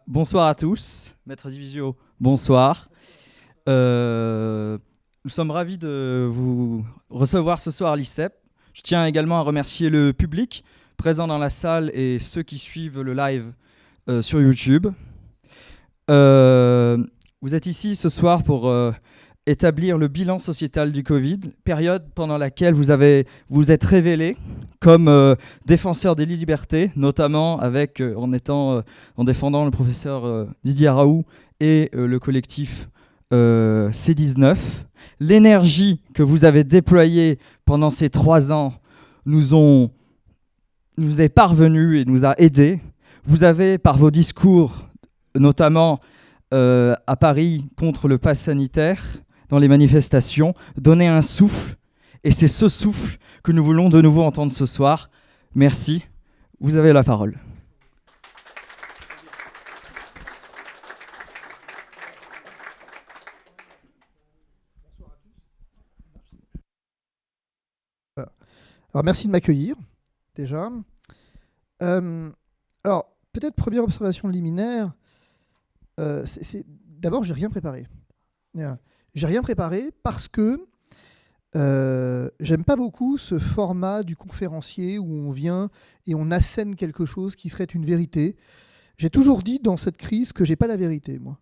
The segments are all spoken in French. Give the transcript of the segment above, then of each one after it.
Bonsoir à tous. Maître Divisio, bonsoir. Nous sommes ravis de vous recevoir ce soir à l'ICEP. Je tiens également à remercier le public présent dans la salle et ceux qui suivent le live sur YouTube. Vous êtes ici ce soir pour établir le bilan sociétal du Covid, période pendant laquelle vous êtes révélé comme défenseur des libertés, notamment en défendant le professeur Didier Raoult et le collectif C19. L'énergie que vous avez déployée pendant ces 3 ans nous est parvenue et nous a aidés. Vous avez, par vos discours, notamment à Paris contre le pass sanitaire, dans les manifestations, donné un souffle. Et c'est ce souffle que nous voulons de nouveau entendre ce soir. Merci. Vous avez la parole. Alors merci de m'accueillir, déjà. Alors, peut-être première observation liminaire, d'abord, j'ai rien préparé. J'ai rien préparé parce que j'aime pas beaucoup ce format du conférencier où on vient et on assène quelque chose qui serait une vérité. J'ai toujours dit dans cette crise que j'ai pas la vérité, moi.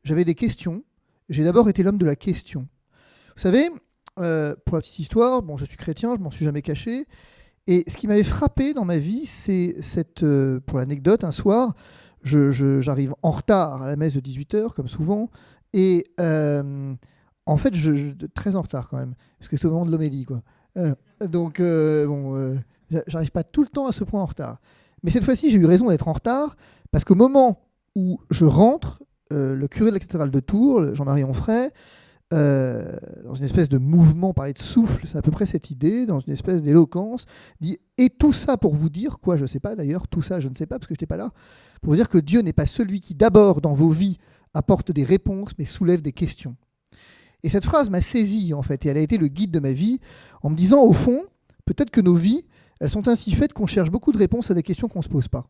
J'avais des questions. J'ai d'abord été l'homme de la question. Vous savez, pour la petite histoire, bon, je suis chrétien, je m'en suis jamais caché. Et ce qui m'avait frappé dans ma vie, c'est pour l'anecdote, un soir, j'arrive en retard à la messe de 18h, comme souvent, et en fait, très en retard quand même, parce que c'est au moment de l'homélie, quoi. J'arrive pas tout le temps à ce point en retard. Mais cette fois-ci, j'ai eu raison d'être en retard, parce qu'au moment où je rentre, le curé de la cathédrale de Tours, Jean-Marie Onfray, dans une espèce de mouvement, parler de souffle, c'est à peu près cette idée, dans une espèce d'éloquence, dit « Et tout ça pour vous dire, quoi, je ne sais pas d'ailleurs, tout ça je ne sais pas parce que je n'étais pas là, pour vous dire que Dieu n'est pas celui qui d'abord dans vos vies apporte des réponses mais soulève des questions. » Et cette phrase m'a saisi en fait, et elle a été le guide de ma vie, en me disant au fond, peut-être que nos vies, elles sont ainsi faites qu'on cherche beaucoup de réponses à des questions qu'on ne se pose pas.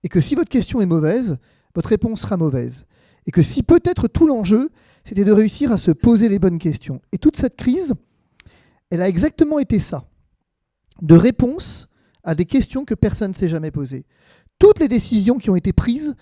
Et que si votre question est mauvaise, votre réponse sera mauvaise. Et que si peut-être tout l'enjeu, c'était de réussir à se poser les bonnes questions. Et toute cette crise, elle a exactement été ça. De réponses à des questions que personne ne s'est jamais posées. Toutes les décisions qui ont été prises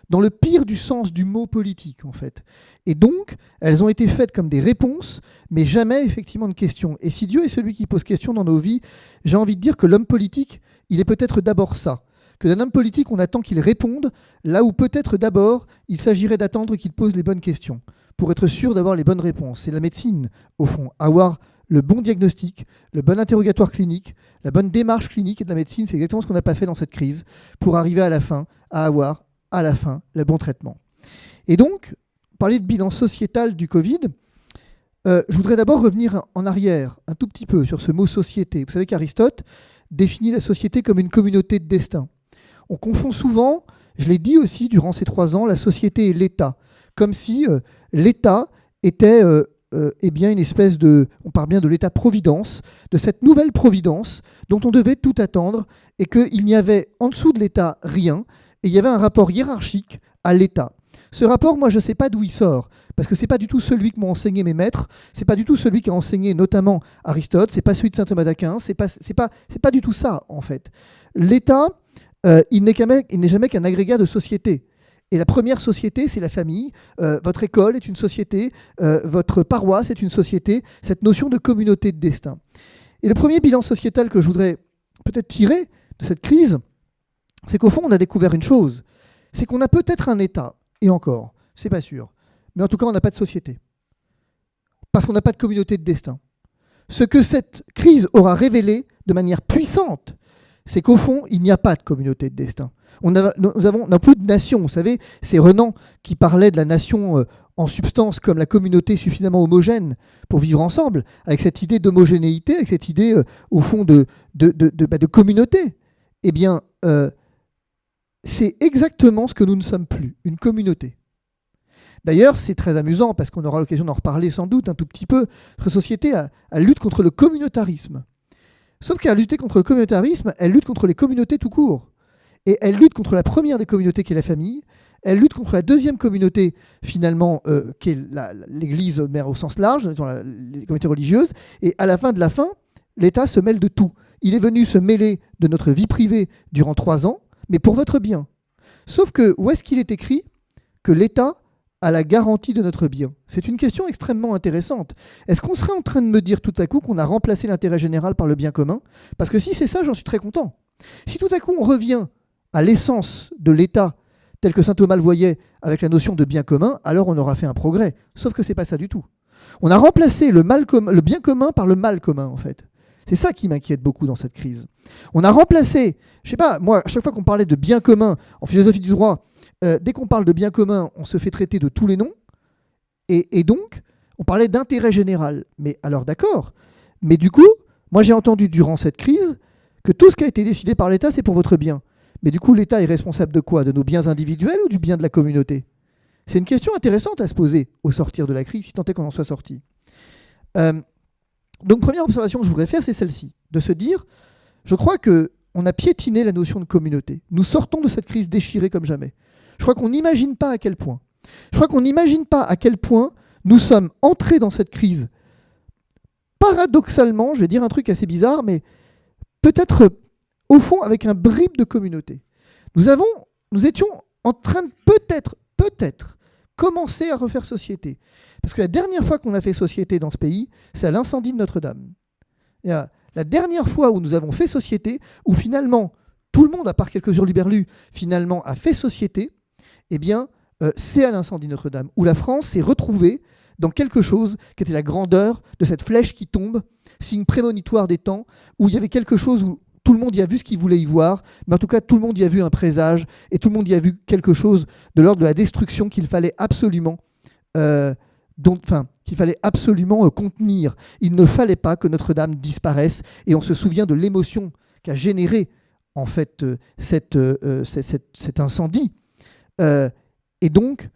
dans le pire du sens du mot politique, en fait. Et donc, elles ont été faites comme des réponses, mais jamais effectivement de questions. Et si Dieu est celui qui pose question dans nos vies, j'ai envie de dire que l'homme politique, il est peut-être d'abord ça. Que d'un homme politique, on attend qu'il réponde, là où peut-être d'abord, il s'agirait d'attendre qu'il pose les bonnes questions, pour être sûr d'avoir les bonnes réponses. C'est la médecine, au fond, avoir le bon diagnostic, le bon interrogatoire clinique, la bonne démarche clinique et de la médecine, c'est exactement ce qu'on n'a pas fait dans cette crise, pour arriver à la fin, à avoir, à la fin, le bon traitement. Et donc, parler de bilan sociétal du Covid, je voudrais d'abord revenir en arrière, un tout petit peu, sur ce mot société. Vous savez qu'Aristote définit la société comme une communauté de destin. On confond souvent, je l'ai dit aussi durant ces 3 ans, la société et l'État, comme si l'État était bien une espèce de, on parle bien de l'État-providence, de cette nouvelle providence dont on devait tout attendre et qu'il n'y avait en dessous de l'État rien et il y avait un rapport hiérarchique à l'État. Ce rapport, moi, je ne sais pas d'où il sort, parce que ce n'est pas du tout celui que m'ont enseigné mes maîtres, ce n'est pas du tout celui qu'a enseigné notamment Aristote, ce n'est pas celui de saint Thomas d'Aquin, c'est pas du tout ça, en fait. L'État, il n'est jamais qu'un agrégat de sociétés. Et la première société, c'est la famille. Votre école est une société. Votre paroisse est une société. Cette notion de communauté de destin. Et le premier bilan sociétal que je voudrais peut-être tirer de cette crise, c'est qu'au fond, on a découvert une chose. C'est qu'on a peut-être un État, et encore, c'est pas sûr. Mais en tout cas, on n'a pas de société. Parce qu'on n'a pas de communauté de destin. Ce que cette crise aura révélé de manière puissante, c'est qu'au fond, il n'y a pas de communauté de destin. Nous n'avons plus de nation. Vous savez, c'est Renan qui parlait de la nation en substance comme la communauté suffisamment homogène pour vivre ensemble, avec cette idée d'homogénéité, avec cette idée, au fond, de communauté. Eh bien, c'est exactement ce que nous ne sommes plus, une communauté. D'ailleurs, c'est très amusant, parce qu'on aura l'occasion d'en reparler sans doute un tout petit peu. Notre société lutte contre le communautarisme. Sauf qu'à lutter contre le communautarisme, elle lutte contre les communautés tout court. et elle lutte contre la première des communautés qui est la famille, elle lutte contre la deuxième communauté, finalement, qui est l'Église, mais au sens large, les communautés religieuses, et à la fin de la fin, l'État se mêle de tout. Il est venu se mêler de notre vie privée durant 3 ans, mais pour votre bien. Sauf que, où est-ce qu'il est écrit que l'État a la garantie de notre bien? C'est une question extrêmement intéressante. Est-ce qu'on serait en train de me dire tout à coup qu'on a remplacé l'intérêt général par le bien commun? Parce que si c'est ça, j'en suis très content. Si tout à coup on revient à l'essence de l'État, tel que saint Thomas le voyait avec la notion de bien commun, alors on aura fait un progrès. Sauf que c'est pas ça du tout. On a remplacé le bien commun par le mal commun, en fait. C'est ça qui m'inquiète beaucoup dans cette crise. On a remplacé, je sais pas, moi, à chaque fois qu'on parlait de bien commun en philosophie du droit, dès qu'on parle de bien commun, on se fait traiter de tous les noms. Et donc, on parlait d'intérêt général. Mais alors d'accord. Mais du coup, moi j'ai entendu durant cette crise que tout ce qui a été décidé par l'État, c'est pour votre bien. Mais du coup, l'État est responsable de quoi? De nos biens individuels ou du bien de la communauté? C'est une question intéressante à se poser au sortir de la crise, si tant est qu'on en soit sorti. Donc, première observation que je voudrais faire, c'est celle-ci, de se dire, je crois qu'on a piétiné la notion de communauté. Nous sortons de cette crise déchirée comme jamais. Je crois qu'on n'imagine pas à quel point. Je crois qu'on n'imagine pas à quel point nous sommes entrés dans cette crise. Paradoxalement, je vais dire un truc assez bizarre, mais peut-être au fond avec un bribe de communauté. Nous étions en train de peut-être commencer à refaire société. Parce que la dernière fois qu'on a fait société dans ce pays, c'est à l'incendie de Notre-Dame. Et la dernière fois où nous avons fait société, où finalement tout le monde, à part quelques hurluberlus, finalement a fait société, eh bien, c'est à l'incendie de Notre-Dame, où la France s'est retrouvée dans quelque chose qui était la grandeur de cette flèche qui tombe, signe prémonitoire des temps, où il y avait quelque chose où tout le monde y a vu ce qu'il voulait y voir, mais en tout cas, tout le monde y a vu un présage, et tout le monde y a vu quelque chose de l'ordre de la destruction qu'il fallait absolument, contenir. Il ne fallait pas que Notre-Dame disparaisse, et on se souvient de l'émotion qu'a généré en fait cet incendie. Et donc,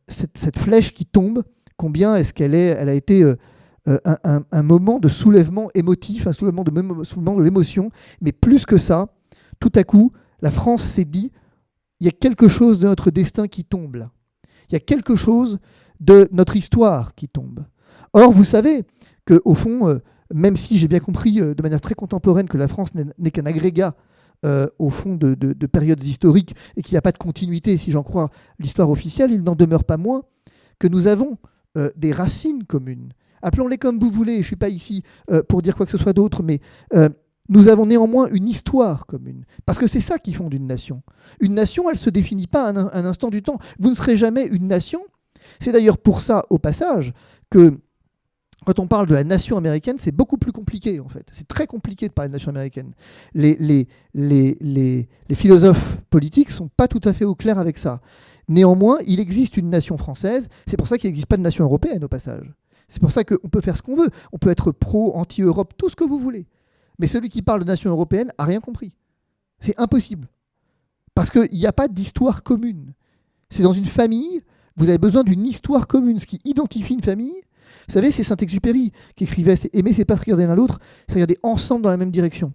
cette flèche qui tombe, combien est-ce qu'elle a été un moment de soulèvement émotif, un soulèvement de l'émotion, mais plus que ça, tout à coup, la France s'est dit, il y a quelque chose de notre destin qui tombe là. Il y a quelque chose de notre histoire qui tombe. Or, vous savez qu'au fond, même si j'ai bien compris de manière très contemporaine que la France n'est qu'un agrégat au fond de périodes historiques et qu'il n'y a pas de continuité, si j'en crois l'histoire officielle, il n'en demeure pas moins que nous avons des racines communes. Appelons-les comme vous voulez, je ne suis pas ici pour dire quoi que ce soit d'autre, mais nous avons néanmoins une histoire commune. Parce que c'est ça qui fonde une nation. Une nation, elle ne se définit pas à un instant du temps. Vous ne serez jamais une nation. C'est d'ailleurs pour ça, au passage, que quand on parle de la nation américaine, c'est beaucoup plus compliqué, en fait. C'est très compliqué de parler de nation américaine. Les philosophes politiques ne sont pas tout à fait au clair avec ça. Néanmoins, il existe une nation française. C'est pour ça qu'il n'existe pas de nation européenne, au passage. C'est pour ça qu'on peut faire ce qu'on veut. On peut être pro, anti-Europe, tout ce que vous voulez. Mais celui qui parle de nation européenne n'a rien compris. C'est impossible. Parce qu'il n'y a pas d'histoire commune. C'est dans une famille, vous avez besoin d'une histoire commune. Ce qui identifie une famille, vous savez, c'est Saint-Exupéry qui écrivait « Aimer, c'est pas se regarder l'un l'autre, c'est regarder ensemble dans la même direction ».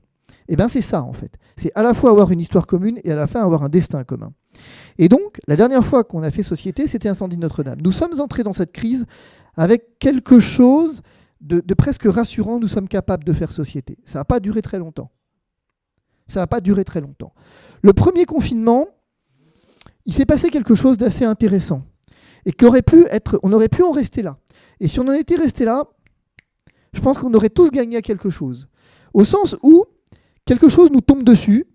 Et bien c'est ça, en fait. C'est à la fois avoir une histoire commune et à la fin avoir un destin commun. Et donc, la dernière fois qu'on a fait société, c'était l'incendie de Notre-Dame. Nous sommes entrés dans cette crise avec quelque chose de presque rassurant. Nous sommes capables de faire société. Ça n'a pas duré très longtemps. Le premier confinement, il s'est passé quelque chose d'assez intéressant. Et on aurait pu en rester là. Et si on en était resté là, je pense qu'on aurait tous gagné à quelque chose. Au sens où quelque chose nous tombe dessus.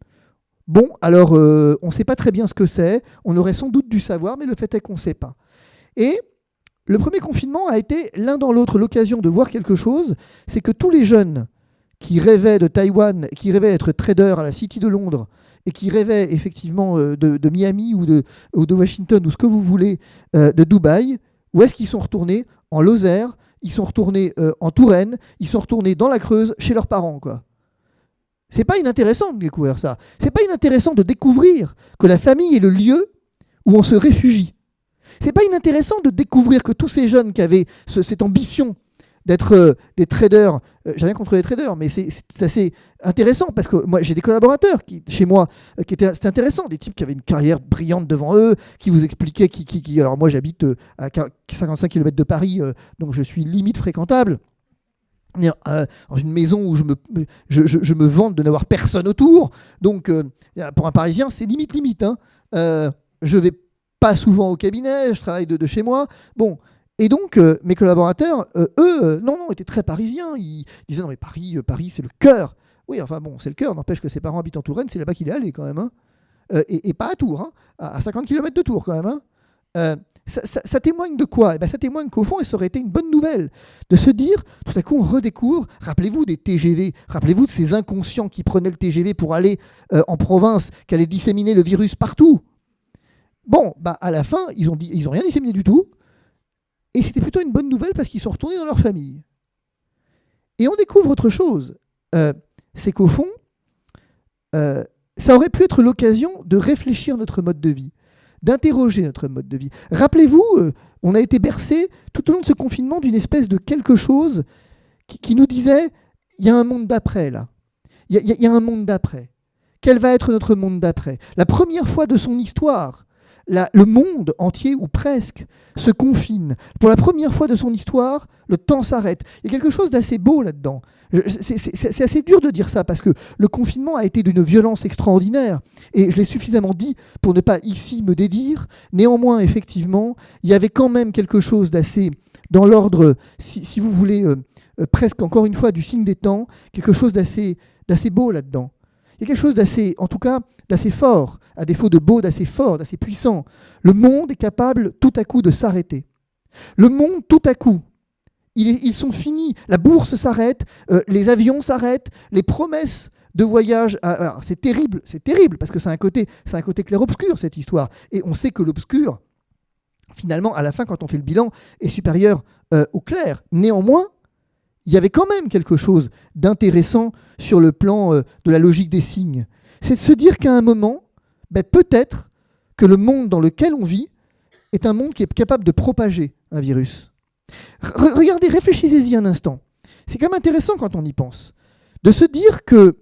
Bon, alors on ne sait pas très bien ce que c'est. On aurait sans doute dû savoir, mais le fait est qu'on ne sait pas. Et le premier confinement a été l'un dans l'autre l'occasion de voir quelque chose. C'est que tous les jeunes qui rêvaient de Taïwan, qui rêvaient d'être traders à la City de Londres, et qui rêvaient effectivement de Miami ou de Washington, ou ce que vous voulez, de Dubaï, où est-ce qu'ils sont retournés? En Lozère, ils sont retournés en Touraine, ils sont retournés dans la Creuse, chez leurs parents, quoi. C'est pas inintéressant de découvrir ça. C'est pas inintéressant de découvrir que la famille est le lieu où on se réfugie. C'est pas inintéressant de découvrir que tous ces jeunes qui avaient cette ambition d'être des traders. J'ai rien contre les traders, mais c'est assez intéressant parce que moi j'ai des collaborateurs chez moi c'était intéressant, des types qui avaient une carrière brillante devant eux, qui vous expliquaient alors moi j'habite à 55 km de Paris, donc je suis limite fréquentable. Dans une maison où je me vante de n'avoir personne autour, donc pour un Parisien c'est limite, hein. Je vais pas souvent au cabinet, je travaille de chez moi, bon. Et donc, mes collaborateurs, eux, non, étaient très parisiens. Ils disaient, non, mais Paris, c'est le cœur. Oui, enfin bon, c'est le cœur. N'empêche que ses parents habitent en Touraine, c'est là-bas qu'il est allé quand même. Hein. Et pas à Tours, hein, à 50 km de Tours quand même. Hein. Ça témoigne de quoi? Ça témoigne qu'au fond, ça aurait été une bonne nouvelle de se dire, tout à coup, on redécouvre. Rappelez-vous des TGV, rappelez-vous de ces inconscients qui prenaient le TGV pour aller en province, qui allaient disséminer le virus partout. Bon, à la fin, ils ont rien disséminé du tout. Et c'était plutôt une bonne nouvelle parce qu'ils sont retournés dans leur famille. Et on découvre autre chose. C'est qu'au fond, ça aurait pu être l'occasion de réfléchir notre mode de vie, d'interroger notre mode de vie. Rappelez-vous, on a été bercé tout au long de ce confinement d'une espèce de quelque chose qui nous disait, il y a un monde d'après là. Il y a un monde d'après. Quel va être notre monde d'après? La première fois de son histoire, le monde entier, ou presque, se confine. Pour la première fois de son histoire, le temps s'arrête. Il y a quelque chose d'assez beau là-dedans. C'est assez dur de dire ça, parce que le confinement a été d'une violence extraordinaire. Et je l'ai suffisamment dit pour ne pas ici me dédire. Néanmoins, effectivement, il y avait quand même quelque chose d'assez, dans l'ordre, si vous voulez, presque encore une fois, du signe des temps, quelque chose d'assez beau là-dedans. Il y a quelque chose d'assez, en tout cas, d'assez fort, à défaut de beau, d'assez fort, d'assez puissant. Le monde est capable tout à coup de s'arrêter. Le monde, tout à coup, ils sont finis. La bourse s'arrête, les avions s'arrêtent, les promesses de voyage. Alors, c'est terrible, parce que c'est un côté clair-obscur, cette histoire. Et on sait que l'obscur, finalement, à la fin, quand on fait le bilan, est supérieur au clair. Néanmoins, il y avait quand même quelque chose d'intéressant sur le plan de la logique des signes. C'est de se dire qu'à un moment, peut-être que le monde dans lequel on vit est un monde qui est capable de propager un virus. Regardez, réfléchissez-y un instant. C'est quand même intéressant quand on y pense. De se dire que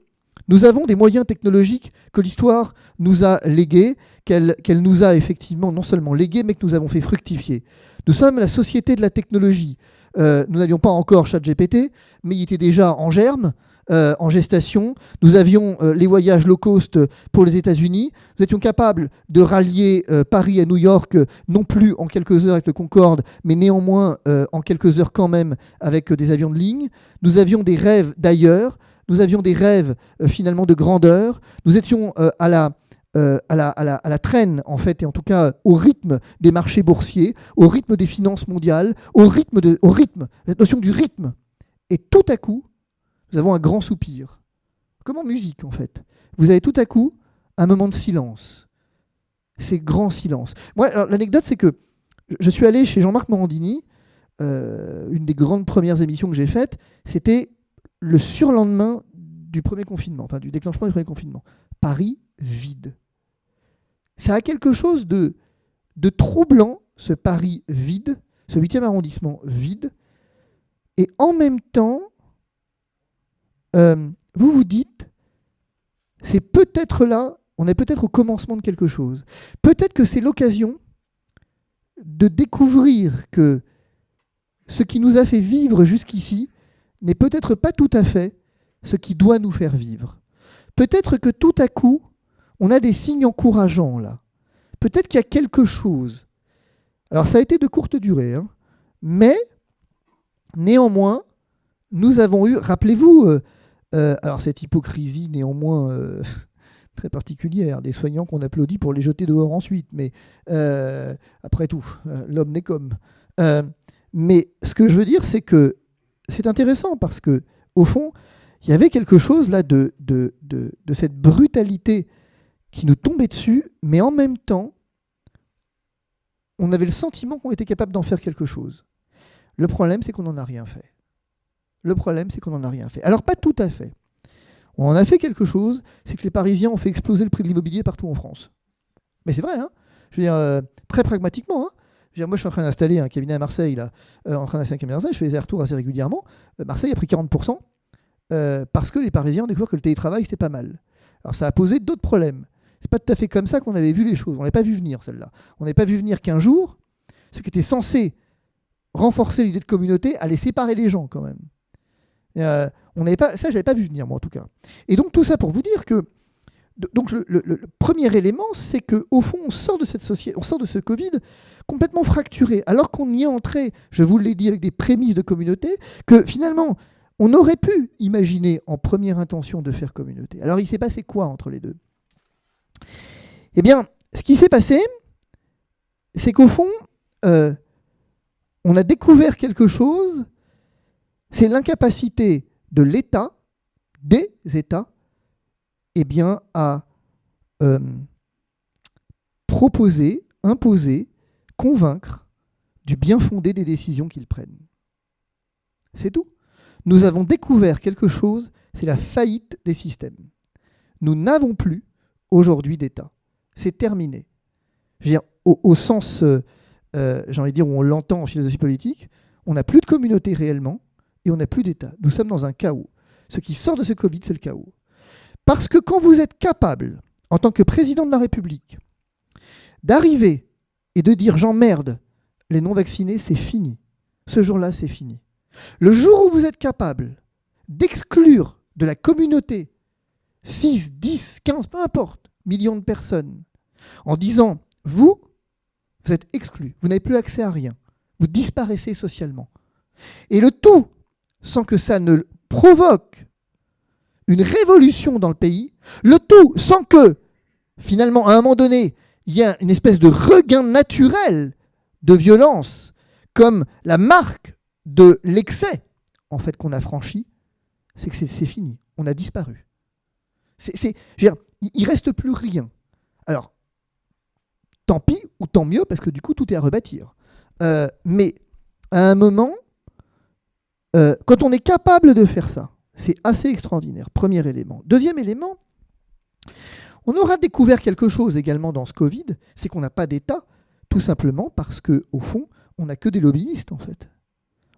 nous avons des moyens technologiques que l'histoire nous a légués, qu'elle nous a effectivement non seulement légués, mais que nous avons fait fructifier. Nous sommes la société de la technologie. Nous n'avions pas encore ChatGPT, mais il était déjà en germe, en gestation. Nous avions les voyages low cost pour les États-Unis. Nous étions capables de rallier Paris à New York, non plus en quelques heures avec le Concorde, mais néanmoins en quelques heures quand même avec des avions de ligne. Nous avions des rêves d'ailleurs. Nous avions des rêves finalement de grandeur. Nous étions à la traîne, en fait, et en tout cas au rythme des marchés boursiers, au rythme des finances mondiales, au rythme, cette notion du rythme. Et tout à coup, nous avons un grand soupir. Comme en musique, en fait. Vous avez tout à coup un moment de silence. C'est grand silence. Moi, alors, l'anecdote, c'est que je suis allé chez Jean-Marc Morandini, une des grandes premières émissions que j'ai faites, c'était le surlendemain du premier confinement, enfin du déclenchement du premier confinement. Paris vide. Ça a quelque chose de troublant, ce Paris vide, ce 8e arrondissement vide, et en même temps, vous vous dites, c'est peut-être là, on est peut-être au commencement de quelque chose. Peut-être que c'est l'occasion de découvrir que ce qui nous a fait vivre jusqu'ici n'est peut-être pas tout à fait ce qui doit nous faire vivre. Peut-être que tout à coup, on a des signes encourageants là. Peut-être qu'il y a quelque chose. Alors ça a été de courte durée, hein, mais néanmoins, nous avons eu, rappelez-vous, alors cette hypocrisie néanmoins très particulière, des soignants qu'on applaudit pour les jeter dehors ensuite, mais après tout, l'homme n'est qu'homme. Mais ce que je veux dire, c'est que c'est intéressant parce que, au fond, il y avait quelque chose là de cette brutalité qui nous tombait dessus, mais en même temps, on avait le sentiment qu'on était capable d'en faire quelque chose. Le problème, c'est qu'on n'en a rien fait. Alors, pas tout à fait. On en a fait quelque chose, c'est que les Parisiens ont fait exploser le prix de l'immobilier partout en France. Mais c'est vrai, hein. Je veux dire, très pragmatiquement, hein. Moi, je suis en train d'installer un cabinet à Marseille, là. En train d'installer un cabinet à Marseille, je fais des retours assez régulièrement. Marseille a pris 40% parce que les Parisiens ont découvert que le télétravail, c'était pas mal. Alors, ça a posé d'autres problèmes. C'est pas tout à fait comme ça qu'on avait vu les choses. On n'avait pas vu venir, celle-là. On n'avait pas vu venir qu'un jour, ce qui était censé renforcer l'idée de communauté, allait séparer les gens, quand même. On n'avait pas, ça, je n'avais pas vu venir, moi, en tout cas. Et donc, tout ça pour vous dire que donc le premier élément, c'est qu'au fond, on sort de cette société, on sort de ce Covid complètement fracturé, alors qu'on y est entré, je vous l'ai dit, avec des prémices de communauté, que finalement, on aurait pu imaginer en première intention de faire communauté. Alors, il s'est passé quoi entre les deux? Eh bien, ce qui s'est passé, c'est qu'au fond, on a découvert quelque chose, c'est l'incapacité de l'État, des États, eh bien, à proposer, imposer, convaincre du bien fondé des décisions qu'ils prennent. C'est tout. Nous avons découvert quelque chose, c'est la faillite des systèmes. Nous n'avons plus aujourd'hui d'État. C'est terminé. Je veux dire, au sens, j'ai envie de dire, où on l'entend en philosophie politique, on n'a plus de communauté réellement et on n'a plus d'État. Nous sommes dans un chaos. Ce qui sort de ce Covid, c'est le chaos. Parce que quand vous êtes capable, en tant que président de la République, d'arriver et de dire « j'emmerde les non-vaccinés, c'est fini ». Ce jour-là, c'est fini. Le jour où vous êtes capable d'exclure de la communauté 6, 10, 15, peu importe, millions de personnes, en disant « vous êtes exclus, vous n'avez plus accès à rien, vous disparaissez socialement ». Et le tout, sans que ça ne provoque une révolution dans le pays, le tout sans que, finalement, à un moment donné, il y ait une espèce de regain naturel de violence, comme la marque de l'excès, en fait, qu'on a franchi, c'est que c'est fini, on a disparu. Je veux dire, il ne reste plus rien. Alors, tant pis ou tant mieux, parce que du coup, tout est à rebâtir. Mais, à un moment, quand on est capable de faire ça, c'est assez extraordinaire, premier élément. Deuxième élément, on aura découvert quelque chose également dans ce Covid, c'est qu'on n'a pas d'État, tout simplement parce qu'au fond, on n'a que des lobbyistes, en fait.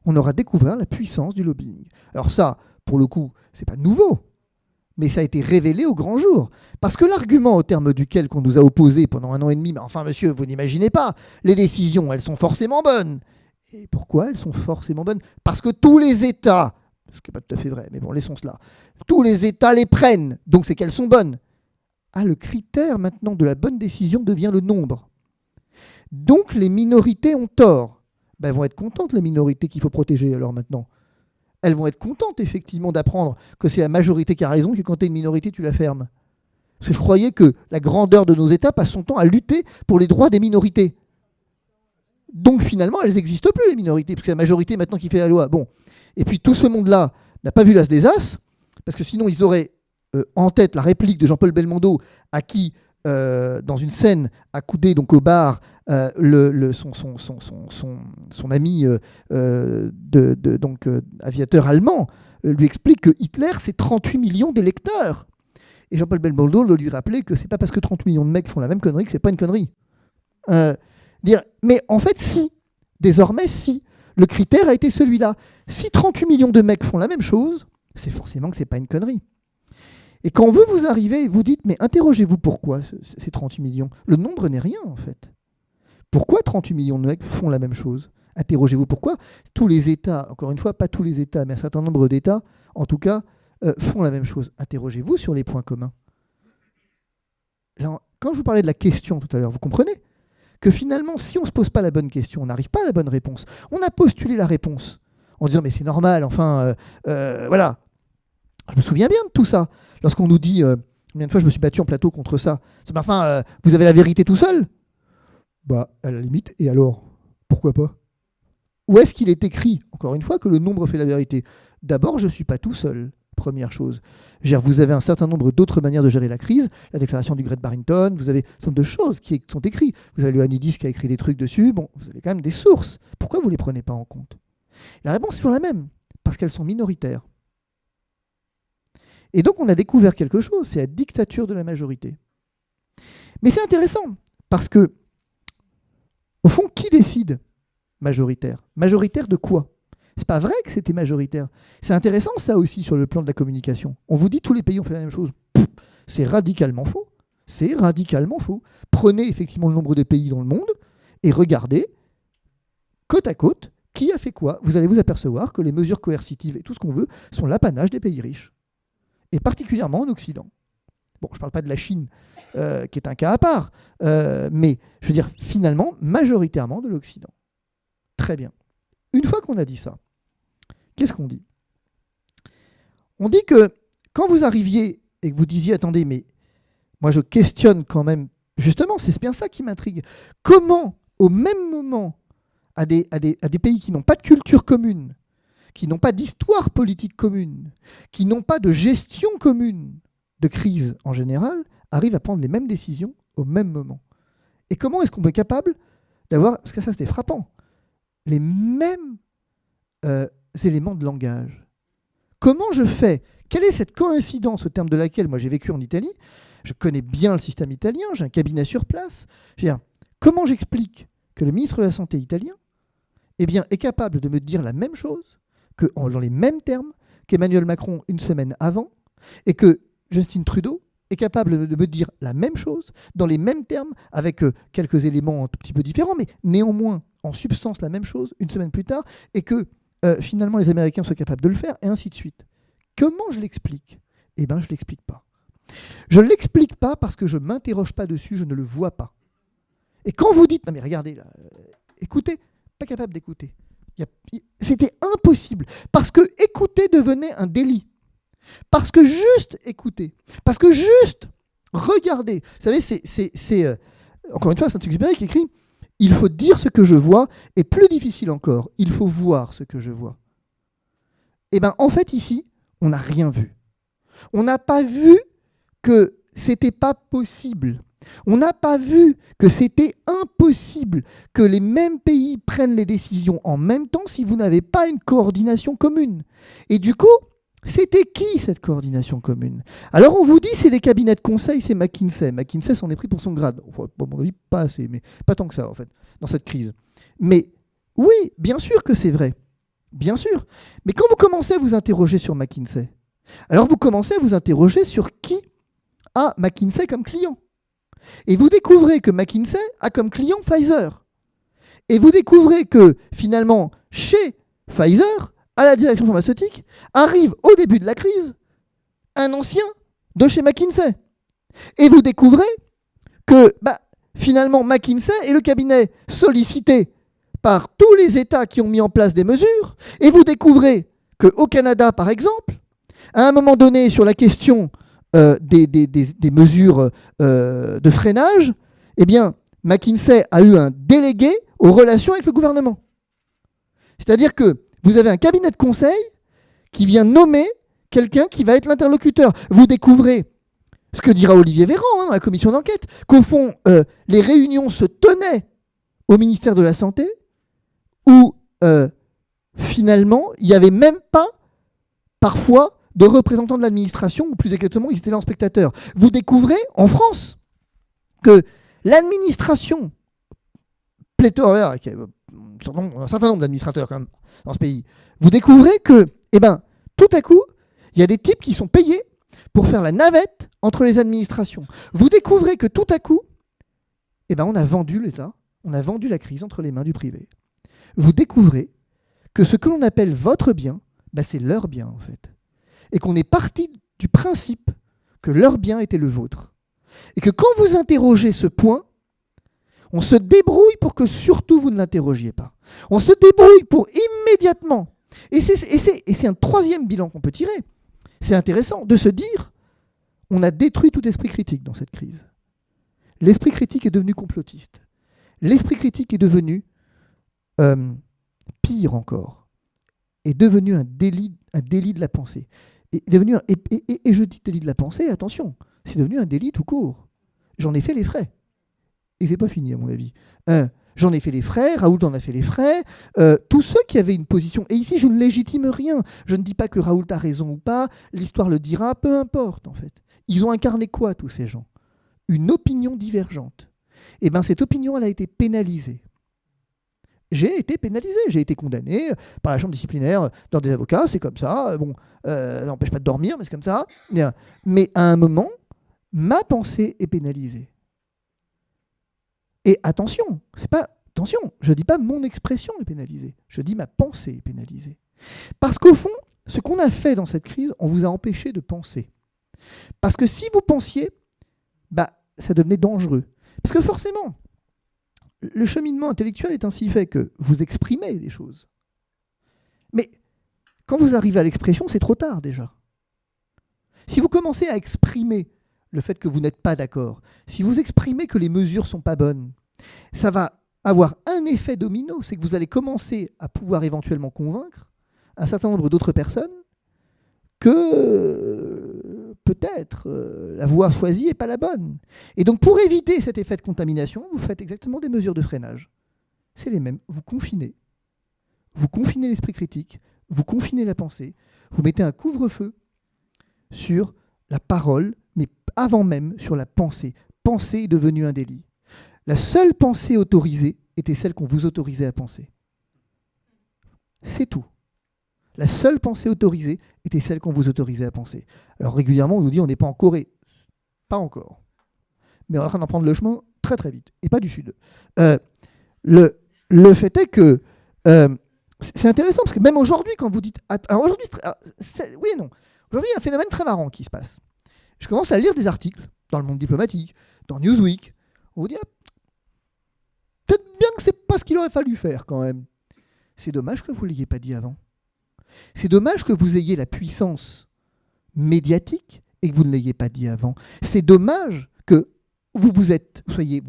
On aura découvert la puissance du lobbying. Alors ça, pour le coup, c'est pas nouveau, mais ça a été révélé au grand jour. Parce que l'argument au terme duquel qu'on nous a opposé pendant 1 an et demi, mais enfin, monsieur, vous n'imaginez pas, les décisions, elles sont forcément bonnes. Et pourquoi elles sont forcément bonnes? Parce que tous les États, ce qui n'est pas tout à fait vrai, mais bon, laissons cela. Tous les États les prennent, donc c'est qu'elles sont bonnes. Ah, le critère maintenant de la bonne décision devient le nombre. Donc les minorités ont tort. Ben, elles vont être contentes, les minorités qu'il faut protéger alors maintenant. Elles vont être contentes effectivement d'apprendre que c'est la majorité qui a raison, que quand tu es une minorité, tu la fermes. Parce que je croyais que la grandeur de nos États passe son temps à lutter pour les droits des minorités. Donc finalement, elles n'existent plus, les minorités, parce que c'est la majorité maintenant qui fait la loi. Bon. Et puis tout ce monde-là n'a pas vu l'as des as, parce que sinon ils auraient en tête la réplique de Jean-Paul Belmondo, à qui, dans une scène accoudée donc au bar, son ami aviateur allemand lui explique que Hitler, c'est 38 millions d'électeurs. Et Jean-Paul Belmondo doit lui rappeler que c'est pas parce que 30 millions de mecs font la même connerie que c'est pas une connerie. Mais en fait, si, désormais, si, le critère a été celui-là. Si 38 millions de mecs font la même chose, c'est forcément que c'est pas une connerie. Et quand vous arrivez et vous dites, mais interrogez-vous pourquoi ces 38 millions. Le nombre n'est rien, en fait. Pourquoi 38 millions de mecs font la même chose? Interrogez-vous pourquoi tous les États, encore une fois, pas tous les États, mais un certain nombre d'États, en tout cas, font la même chose. Interrogez-vous sur les points communs. Là, quand je vous parlais de la question tout à l'heure, vous comprenez que finalement, si on ne se pose pas la bonne question, on n'arrive pas à la bonne réponse. On a postulé la réponse en disant, mais c'est normal, enfin, voilà. Je me souviens bien de tout ça. Lorsqu'on nous dit, combien de fois je me suis battu en plateau contre ça, c'est enfin, vous avez la vérité tout seul? Bah, à la limite, et alors? Pourquoi pas? Où est-ce qu'il est écrit, encore une fois, que le nombre fait la vérité? D'abord, je ne suis pas tout seul, première chose. Vous avez un certain nombre d'autres manières de gérer la crise, la déclaration du Great Barrington, vous avez un certain nombre de choses qui sont écrites. Vous avez Ioannidis qui a écrit des trucs dessus, bon, vous avez quand même des sources. Pourquoi vous ne les prenez pas en compte? La réponse est toujours la même, parce qu'elles sont minoritaires. Et donc on a découvert quelque chose, c'est la dictature de la majorité. Mais c'est intéressant, parce que Au fond, qui décide majoritaire? Majoritaire de quoi? C'est pas vrai que c'était majoritaire. C'est intéressant ça aussi sur le plan de la communication. On vous dit tous les pays ont fait la même chose. C'est radicalement faux. C'est radicalement faux. Prenez effectivement le nombre de pays dans le monde et regardez côte à côte qui a fait quoi. Vous allez vous apercevoir que les mesures coercitives et tout ce qu'on veut sont l'apanage des pays riches. Et particulièrement en Occident. Bon, je ne parle pas de la Chine, qui est un cas à part, mais je veux dire finalement majoritairement de l'Occident. Très bien. Une fois qu'on a dit ça, qu'est-ce qu'on dit? On dit que quand vous arriviez et que vous disiez, attendez, mais moi je questionne quand même, justement, c'est bien ça qui m'intrigue. Comment, au même moment, à des pays qui n'ont pas de culture commune, qui n'ont pas d'histoire politique commune, qui n'ont pas de gestion commune de crise en général, arrivent à prendre les mêmes décisions au même moment? Et comment est-ce qu'on est capable d'avoir, parce que ça c'était frappant, les mêmes éléments de langage? Comment je fais? Quelle est cette coïncidence au terme de laquelle moi j'ai vécu en Italie? Je connais bien le système italien, j'ai un cabinet sur place. Je veux dire, comment j'explique que le ministre de la Santé italien est capable de me dire la même chose, dans les mêmes termes, qu'Emmanuel Macron une semaine avant, et que Justin Trudeau est capable de me dire la même chose, dans les mêmes termes, avec quelques éléments un tout petit peu différents, mais néanmoins, en substance, la même chose, une semaine plus tard, et que finalement les Américains soient capables de le faire, et ainsi de suite. Comment je l'explique? Eh bien, je ne l'explique pas. Je ne l'explique pas parce que je ne m'interroge pas dessus, je ne le vois pas. Et quand vous dites, non mais regardez là, écoutez, pas capable d'écouter. C'était impossible. Parce que écouter devenait un délit. Parce que juste écouter, parce que juste regarder. Vous savez, c'est encore une fois, Saint-Exupéry qui écrit « Il faut dire ce que je vois » et plus difficile encore, il faut voir ce que je vois. Et bien en fait ici, on n'a rien vu. On n'a pas vu que c'était pas possible. On n'a pas vu que c'était impossible que les mêmes pays prennent les décisions en même temps si vous n'avez pas une coordination commune. Et du coup, c'était qui cette coordination commune? Alors on vous dit c'est les cabinets de conseil, c'est McKinsey. McKinsey s'en est pris pour son grade. Enfin, à mon avis, pas assez, mais pas tant que ça en fait, dans cette crise. Mais oui, bien sûr que c'est vrai. Bien sûr. Mais quand vous commencez à vous interroger sur McKinsey, alors vous commencez à vous interroger sur qui a McKinsey comme client. Et vous découvrez que McKinsey a comme client Pfizer. Et vous découvrez que finalement, chez Pfizer, à la direction pharmaceutique, arrive au début de la crise un ancien de chez McKinsey. Et vous découvrez que finalement McKinsey est le cabinet sollicité par tous les États qui ont mis en place des mesures. Et vous découvrez qu'au Canada, par exemple, à un moment donné, sur la question des mesures de freinage, eh bien, McKinsey a eu un délégué aux relations avec le gouvernement. C'est-à-dire que vous avez un cabinet de conseil qui vient nommer quelqu'un qui va être l'interlocuteur. Vous découvrez ce que dira Olivier Véran dans la commission d'enquête, qu'au fond, les réunions se tenaient au ministère de la Santé, où finalement, il n'y avait même pas, parfois, de représentants de l'administration, ou plus exactement, ils étaient là en spectateurs. Vous découvrez, en France, que l'administration pléthorique, avec un certain nombre d'administrateurs quand même dans ce pays, vous découvrez que, tout à coup, il y a des types qui sont payés pour faire la navette entre les administrations. Vous découvrez que tout à coup, on a vendu l'État, on a vendu la crise entre les mains du privé. Vous découvrez que ce que l'on appelle votre bien, c'est leur bien en fait. Et qu'on est parti du principe que leur bien était le vôtre. Et que quand vous interrogez ce point, on se débrouille pour que surtout vous ne l'interrogiez pas. On se débrouille pour immédiatement. Et c'est un troisième bilan qu'on peut tirer. C'est intéressant de se dire, on a détruit tout esprit critique dans cette crise. L'esprit critique est devenu complotiste. L'esprit critique est devenu, pire encore, est devenu un délit de la pensée. Et je dis délit de la pensée, attention, c'est devenu un délit tout court. J'en ai fait les frais. Et c'est pas fini, à mon avis. J'en ai fait les frais, Raoult en a fait les frais, tous ceux qui avaient une position. Et ici, je ne légitime rien. Je ne dis pas que Raoult a raison ou pas, l'histoire le dira, peu importe, en fait. Ils ont incarné quoi, tous ces gens? Une opinion divergente. Et cette opinion, elle a été pénalisée. j'ai été pénalisé, j'ai été condamné par la chambre disciplinaire d'ordre des avocats, c'est comme ça, bon, ça n'empêche pas de dormir, mais c'est comme ça. Mais à un moment, ma pensée est pénalisée. Et attention, je ne dis pas mon expression est pénalisée, je dis ma pensée est pénalisée. Parce qu'au fond, ce qu'on a fait dans cette crise, on vous a empêché de penser. Parce que si vous pensiez, ça devenait dangereux. Parce que forcément, le cheminement intellectuel est ainsi fait que vous exprimez des choses. Mais quand vous arrivez à l'expression, c'est trop tard déjà. Si vous commencez à exprimer le fait que vous n'êtes pas d'accord, si vous exprimez que les mesures ne sont pas bonnes, ça va avoir un effet domino, c'est que vous allez commencer à pouvoir éventuellement convaincre un certain nombre d'autres personnes que peut-être la voie choisie n'est pas la bonne. Et donc pour éviter cet effet de contamination, vous faites exactement des mesures de freinage. C'est les mêmes. Vous confinez l'esprit critique, vous confinez la pensée, vous mettez un couvre-feu sur la parole, mais avant même sur la pensée. Penser est devenu un délit. La seule pensée autorisée était celle qu'on vous autorisait à penser. C'est tout. La seule pensée autorisée était celle qu'on vous autorisait à penser. Alors régulièrement, on nous dit on n'est pas en Corée. Pas encore. Mais on est en train d'en prendre le chemin très très vite. Et pas du Sud. Le fait est que c'est intéressant parce que même aujourd'hui, quand vous dites... Alors aujourd'hui, oui et non. Aujourd'hui, il y a un phénomène très marrant qui se passe. Je commence à lire des articles dans le monde diplomatique, dans Newsweek. On vous dit peut-être bien que c'est pas ce qu'il aurait fallu faire quand même. C'est dommage que vous ne l'ayez pas dit avant. C'est dommage que vous ayez la puissance médiatique et que vous ne l'ayez pas dit avant. C'est dommage que vous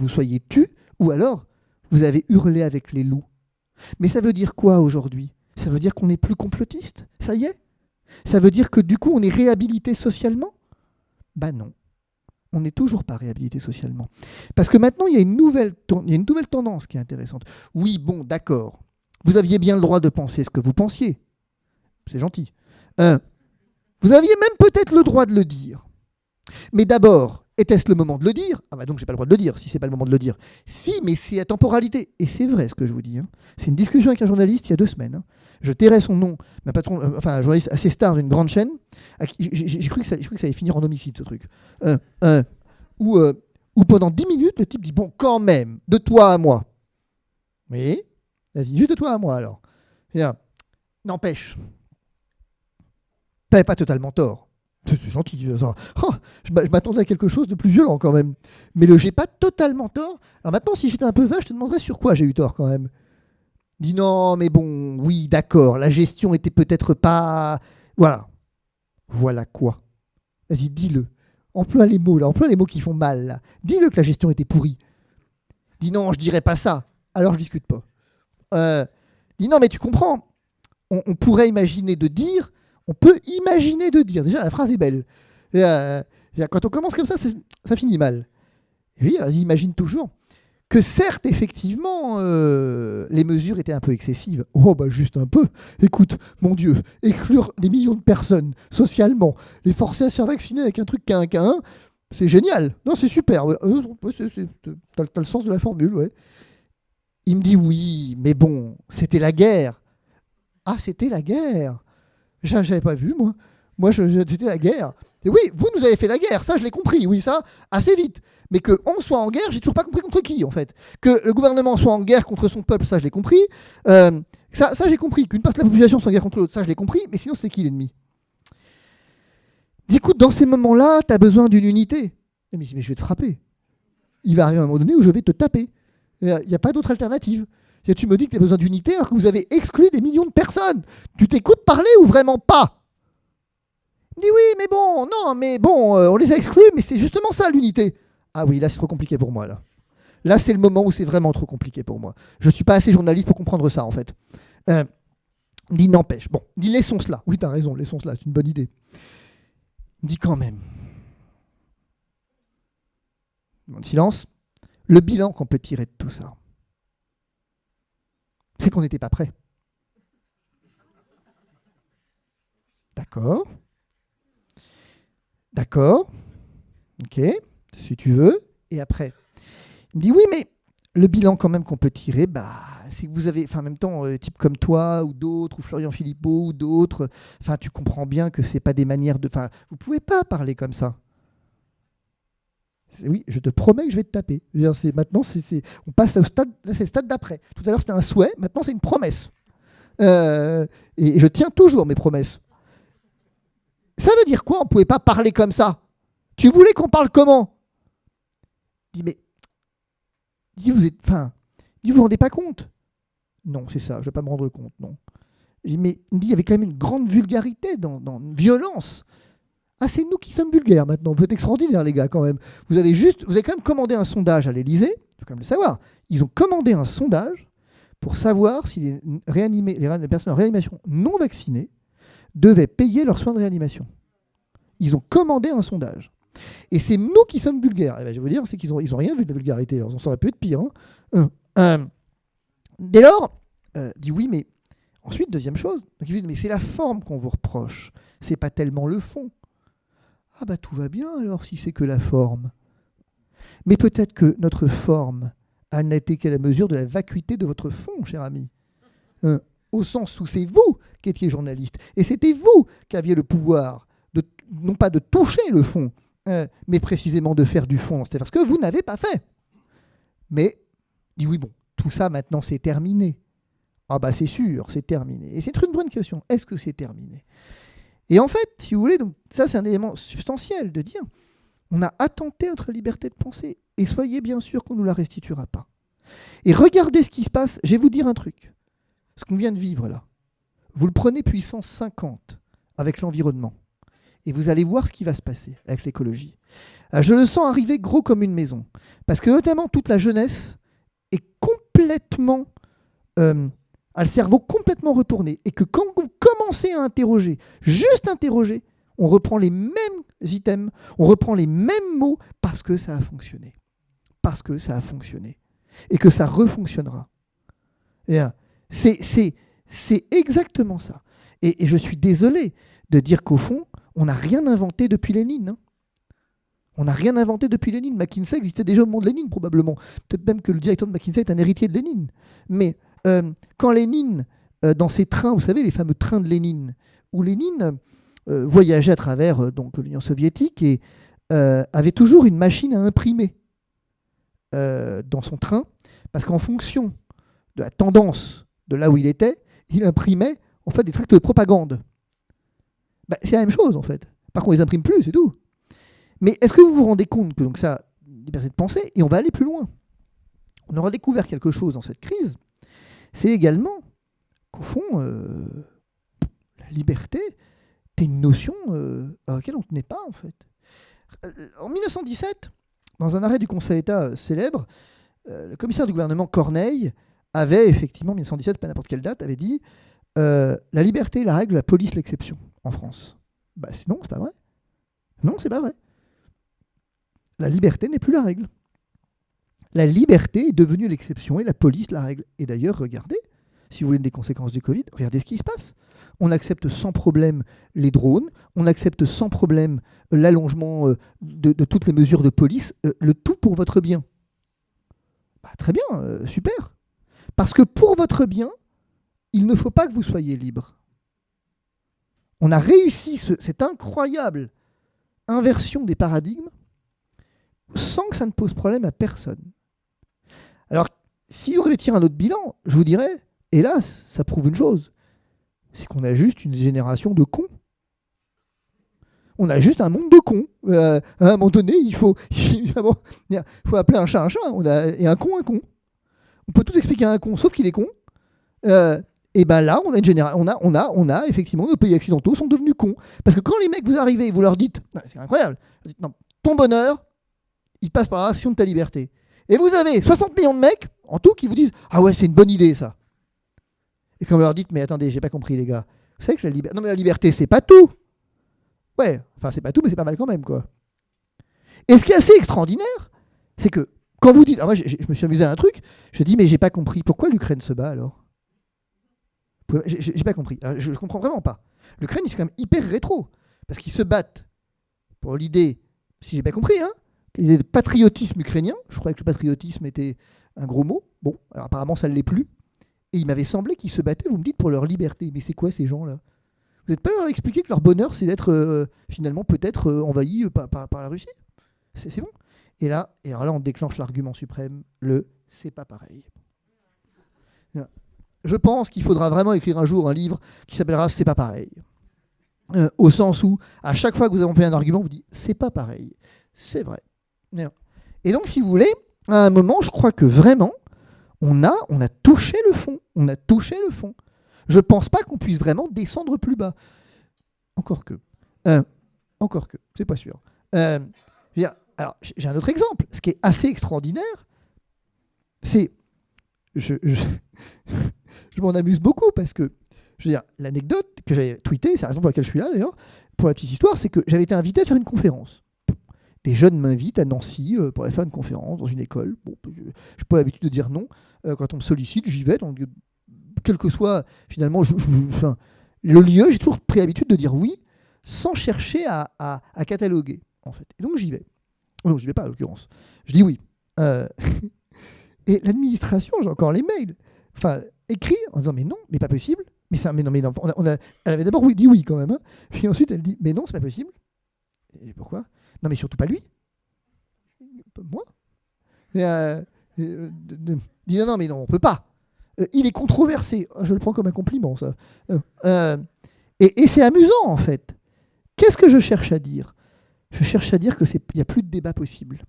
soyez tu ou alors vous avez hurlé avec les loups. Mais ça veut dire quoi aujourd'hui? Ça veut dire qu'on n'est plus complotiste? Ça y est? Ça veut dire que du coup on est réhabilité socialement? Non. On n'est toujours pas réhabilité socialement. Parce que maintenant il y a une nouvelle tendance qui est intéressante. Oui, bon, d'accord. Vous aviez bien le droit de penser ce que vous pensiez. C'est gentil. Vous aviez même peut-être le droit de le dire. Mais d'abord, était-ce le moment de le dire? Donc j'ai pas le droit de le dire, si c'est pas le moment de le dire. Si, mais c'est à temporalité. Et c'est vrai ce que je vous dis. C'est une discussion avec un journaliste il y a 2 semaines. Je tairai son nom, un journaliste assez star d'une grande chaîne. J'ai cru que ça allait finir en homicide, ce truc. Où pendant 10 minutes, le type dit, bon, quand même, de toi à moi. Oui, vas-y, juste de toi à moi alors. N'empêche, t'avais pas totalement tort. C'est gentil. Je m'attendais à quelque chose de plus violent quand même. Mais j'ai pas totalement tort. Alors maintenant, si j'étais un peu vache, je te demanderais sur quoi j'ai eu tort quand même. Dis non, mais bon, oui, d'accord, la gestion était peut-être pas... Voilà. Voilà quoi? Vas-y, dis-le. Emploie les mots qui font mal là. Dis-le que la gestion était pourrie. Dis non, je dirais pas ça. Alors je discute pas. Dis non, mais tu comprends. On pourrait imaginer de dire... On peut imaginer de dire. Déjà, la phrase est belle. Quand on commence comme ça, ça finit mal. Et oui, vas-y, imagine toujours que certes, effectivement, les mesures étaient un peu excessives. Oh, juste un peu. Écoute, mon Dieu, exclure des millions de personnes socialement, les forcer à se faire vacciner avec un truc K1, c'est génial. Non, c'est super. T'as le sens de la formule, ouais. Il me dit oui, mais bon, c'était la guerre. Ah, c'était la guerre. J'avais pas vu, moi. C'était la guerre. Et oui, vous nous avez fait la guerre, ça je l'ai compris, oui, ça, assez vite. Mais qu'on soit en guerre, j'ai toujours pas compris contre qui, en fait. Que le gouvernement soit en guerre contre son peuple, ça je l'ai compris. Ça j'ai compris. Qu'une partie de la population soit en guerre contre l'autre, ça je l'ai compris. Mais sinon, c'est qui l'ennemi? Écoute, dans ces moments-là, tu as besoin d'une unité. Mais je vais te frapper. Il va arriver un moment donné où je vais te taper. Il n'y a pas d'autre alternative. Et tu me dis que tu as besoin d'unité alors que vous avez exclu des millions de personnes. Tu t'écoutes parler ou vraiment pas? Il me dit oui, mais bon, non, mais bon, on les a exclus, mais c'est justement ça l'unité. Ah oui, là c'est trop compliqué pour moi. Là c'est le moment où c'est vraiment trop compliqué pour moi. Je suis pas assez journaliste pour comprendre ça en fait. Il me dit n'empêche. Bon, il dit laissons cela. Oui, tu as raison, laissons cela, c'est une bonne idée. Il me dit quand même. Silence. Le bilan qu'on peut tirer de tout ça, c'est qu'on n'était pas prêt. D'accord. Ok, si tu veux. Et après, il me dit oui, mais le bilan quand même qu'on peut tirer, c'est que vous avez, en même temps, type comme toi ou d'autres, ou Florian Philippot ou d'autres, tu comprends bien que c'est pas des manières de... vous pouvez pas parler comme ça. Oui, je te promets que je vais te taper. Maintenant, on passe au stade, là, c'est le stade d'après. Tout à l'heure, c'était un souhait, maintenant, c'est une promesse. Et je tiens toujours mes promesses. Ça veut dire quoi, on ne pouvait pas parler comme ça? Tu voulais qu'on parle comment? Vous vous rendez pas compte? Non, c'est ça, je ne vais pas me rendre compte, non. Mais il y avait quand même une grande vulgarité, dans une violence. Ah, c'est nous qui sommes vulgaires maintenant. Vous êtes extraordinaires, les gars, quand même. Vous avez quand même commandé un sondage à l'Élysée. Il faut quand même le savoir. Ils ont commandé un sondage pour savoir si les personnes en réanimation non vaccinées devaient payer leurs soins de réanimation. Ils ont commandé un sondage. Et c'est nous qui sommes vulgaires. Je vais vous dire, c'est qu'ils ont rien vu de la vulgarité. Alors, ça aurait pu être pire. Dès lors, dit oui, mais ensuite, deuxième chose, donc ils disent, mais c'est la forme qu'on vous reproche. C'est pas tellement le fond. Ah tout va bien alors si c'est que la forme. Mais peut-être que notre forme, elle n'a été qu'à la mesure de la vacuité de votre fond, cher ami. Au sens où c'est vous qui étiez journaliste. Et c'était vous qui aviez le pouvoir, non pas de toucher le fond, mais précisément de faire du fond. C'est parce que vous n'avez pas fait. Mais, dit oui, bon, tout ça maintenant c'est terminé. Ah c'est sûr, c'est terminé. Et c'est une bonne question. Est-ce que c'est terminé ? Et en fait, si vous voulez, donc ça c'est un élément substantiel de dire, on a attenté à notre liberté de penser, et soyez bien sûr qu'on ne nous la restituera pas. Et regardez ce qui se passe, je vais vous dire un truc, ce qu'on vient de vivre là. Vous le prenez puissance 50 avec l'environnement, et vous allez voir ce qui va se passer avec l'écologie. Je le sens arriver gros comme une maison, parce que notamment toute la jeunesse est complètement... a le cerveau complètement retourné, et que quand vous commencez à interroger, juste interroger, on reprend les mêmes items, on reprend les mêmes mots parce que ça a fonctionné. Parce que ça a fonctionné. Et que ça refonctionnera. C'est exactement ça. Et je suis désolé de dire qu'au fond, on n'a rien inventé depuis Lénine. On n'a rien inventé depuis Lénine. McKinsey existait déjà au moment de Lénine, probablement. Peut-être même que le directeur de McKinsey est un héritier de Lénine. Mais quand Lénine, dans ses trains, vous savez, les fameux trains de Lénine, où Lénine voyageait à travers l'Union soviétique et avait toujours une machine à imprimer dans son train, parce qu'en fonction de la tendance de là où il était, il imprimait en fait des tracts de propagande. C'est la même chose en fait. Par contre, ils n'impriment plus, c'est tout. Mais est-ce que vous vous rendez compte que donc ça, liberté de penser, et on va aller plus loin. On aura découvert quelque chose dans cette crise, c'est également qu'au fond, la liberté, c'est une notion à laquelle on ne tenait pas, en fait. En 1917, dans un arrêt du Conseil d'État célèbre, le commissaire du gouvernement Corneille avait effectivement, en 1917, pas n'importe quelle date, avait dit la liberté est la règle, la police l'exception en France. Non, c'est pas vrai. Non, c'est pas vrai. La liberté n'est plus la règle. La liberté est devenue l'exception et la police la règle. Et d'ailleurs, regardez, si vous voulez des conséquences du Covid, regardez ce qui se passe. On accepte sans problème les drones, on accepte sans problème l'allongement de toutes les mesures de police, le tout pour votre bien. Très bien, super. Parce que pour votre bien, il ne faut pas que vous soyez libre. On a réussi cette incroyable inversion des paradigmes sans que ça ne pose problème à personne. Alors, si on devait tirer un autre bilan, je vous dirais, hélas, ça prouve une chose, c'est qu'on a juste une génération de cons. On a juste un monde de cons. À un moment donné, il faut appeler un chat un chat, et un con un con. On peut tout expliquer à un con, sauf qu'il est con. Et là, on a une génération, on a effectivement, nos pays occidentaux sont devenus cons. Parce que quand les mecs vous arrivez et vous leur dites, c'est incroyable, vous dites, non, ton bonheur, il passe par l'action de ta liberté. Et vous avez 60 millions de mecs, en tout, qui vous disent, ah ouais, c'est une bonne idée, ça. Et quand vous leur dites, mais attendez, j'ai pas compris, les gars. Vous savez que la liberté, c'est pas tout. Ouais, enfin, c'est pas tout, mais c'est pas mal quand même, quoi. Et ce qui est assez extraordinaire, c'est que quand vous dites, moi, je me suis amusé à un truc, je dis, mais j'ai pas compris, pourquoi l'Ukraine se bat alors ? J'ai pas compris. Je comprends vraiment pas. L'Ukraine, c'est quand même hyper rétro. Parce qu'ils se battent pour l'idée, si j'ai bien compris, qualité de patriotisme ukrainien. Je croyais que le patriotisme était un gros mot. Bon, alors apparemment ça ne l'est plus. Et il m'avait semblé qu'ils se battaient, vous me dites, pour leur liberté. Mais c'est quoi ces gens-là? Vous n'êtes pas expliqué que leur bonheur, c'est d'être finalement peut-être envahi par la Russie? C'est bon. Et alors là, on déclenche l'argument suprême, c'est pas pareil. Je pense qu'il faudra vraiment écrire un jour un livre qui s'appellera C'est pas pareil. Au sens où, à chaque fois que vous avez fait un argument, vous dites c'est pas pareil. C'est vrai. Et donc, si vous voulez, à un moment, je crois que vraiment, on a touché le fond. On a touché le fond. Je pense pas qu'on puisse vraiment descendre plus bas. Encore que. C'est pas sûr. Alors, j'ai un autre exemple. Ce qui est assez extraordinaire, c'est... Je m'en amuse beaucoup parce que, je veux dire, l'anecdote que j'avais tweetée, c'est la raison pour laquelle je suis là d'ailleurs, pour la petite histoire, c'est que j'avais été invité à faire une conférence. Des jeunes m'invitent à Nancy pour aller faire une conférence dans une école. Bon, je n'ai pas l'habitude de dire non. Quand on me sollicite, j'y vais. Donc, quel que soit finalement le lieu, j'ai toujours pris l'habitude de dire oui sans chercher à cataloguer, en fait. Et donc j'y vais. Non, j'y vais pas, en l'occurrence. Je dis oui. Et l'administration, j'ai encore les mails, écrit en disant mais non, mais pas possible. Mais non, elle avait d'abord dit oui quand même. Hein. Puis ensuite, elle dit mais non, c'est pas possible. Et pourquoi? Non, mais surtout pas lui. Moi. Dit non, mais non, on peut pas. Il est controversé. Je le prends comme un compliment, ça. Et c'est amusant, en fait. Qu'est-ce que je cherche à dire? Je cherche à dire qu'il n'y a plus de débat possible.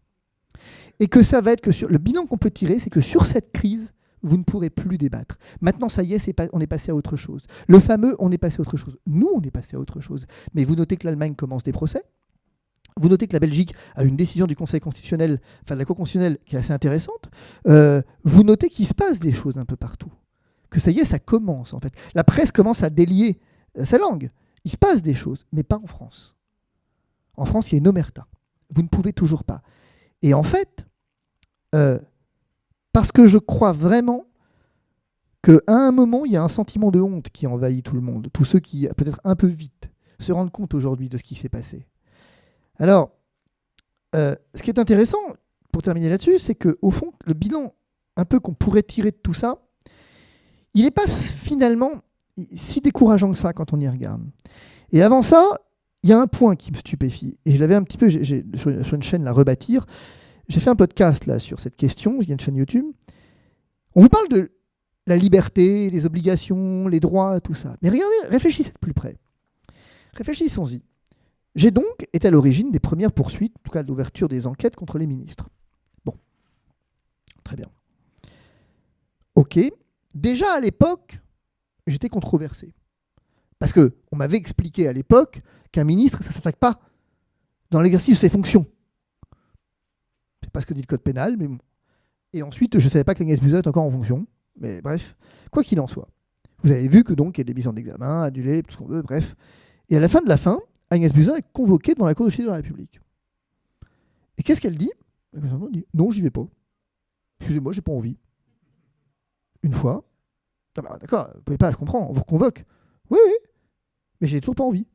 Et que ça va être que le bilan qu'on peut tirer, c'est que sur cette crise, vous ne pourrez plus débattre. Maintenant, ça y est, on est passé à autre chose. Le fameux, on est passé à autre chose. Nous, on est passé à autre chose. Mais vous notez que l'Allemagne commence des procès. Vous notez que la Belgique a une décision du Conseil constitutionnel, de la Cour constitutionnelle, qui est assez intéressante. Vous notez qu'il se passe des choses un peu partout. Que ça y est, ça commence, en fait. La presse commence à délier sa langue. Il se passe des choses, mais pas en France. En France, il y a une omerta. Vous ne pouvez toujours pas. Et en fait, parce que je crois vraiment qu'à un moment, il y a un sentiment de honte qui envahit tout le monde. Tous ceux qui, peut-être un peu vite, se rendent compte aujourd'hui de ce qui s'est passé. Alors, ce qui est intéressant, pour terminer là-dessus, c'est qu'au fond, le bilan un peu qu'on pourrait tirer de tout ça, il n'est pas finalement si décourageant que ça quand on y regarde. Et avant ça, il y a un point qui me stupéfie. Et je l'avais un petit peu sur une chaîne, la Rebâtir. J'ai fait un podcast là sur cette question, il y a une chaîne YouTube. On vous parle de la liberté, les obligations, les droits, tout ça. Mais regardez, réfléchissez de plus près. Réfléchissons-y. J'ai donc été à l'origine des premières poursuites, en tout cas de l'ouverture des enquêtes contre les ministres. Bon, très bien. Ok, déjà à l'époque, j'étais controversé. Parce qu'on m'avait expliqué à l'époque qu'un ministre, ça ne s'attaque pas dans l'exercice de ses fonctions. C'est pas ce que dit le code pénal, mais bon. Et ensuite, je ne savais pas qu'Agnès Buzyn est encore en fonction. Mais bref, quoi qu'il en soit. Vous avez vu que donc il y a des mises en examen, annulées, tout ce qu'on veut, bref. Et à la fin de la fin, Agnès Buzyn est convoquée devant la Cour de justice de la République. Et qu'est-ce qu'elle dit? Elle dit non, j'y vais pas. Excusez-moi, j'ai pas envie. Une fois. Ah bah, d'accord, vous pouvez pas, je comprends, on vous reconvoque. Oui, oui, mais j'ai toujours pas envie.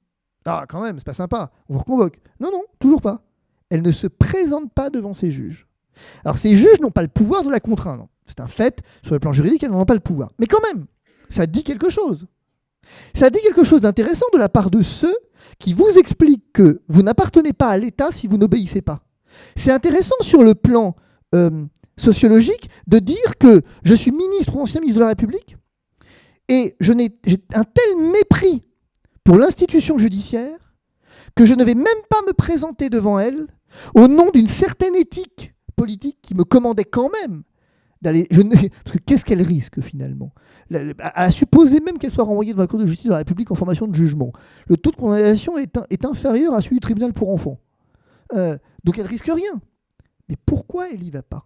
Ah, quand même, c'est pas sympa, on vous reconvoque. Non, non, toujours pas. Elle ne se présente pas devant ses juges. Alors, ces juges n'ont pas le pouvoir de la contraindre. C'est un fait, sur le plan juridique, elles n'en ont pas le pouvoir. Mais quand même, ça dit quelque chose. Ça dit quelque chose d'intéressant de la part de ceux qui vous expliquent que vous n'appartenez pas à l'État si vous n'obéissez pas. C'est intéressant sur le plan sociologique de dire que je suis ministre ou ancien ministre de la République et j'ai un tel mépris pour l'institution judiciaire que je ne vais même pas me présenter devant elle au nom d'une certaine éthique politique qui me commandait quand même d'aller... Parce que qu'est-ce qu'elle risque finalement? À supposer même qu'elle soit renvoyée devant la Cour de justice de la République en formation de jugement, le taux de condamnation est inférieur à celui du tribunal pour enfants. Donc elle risque rien. Mais pourquoi elle n'y va pas?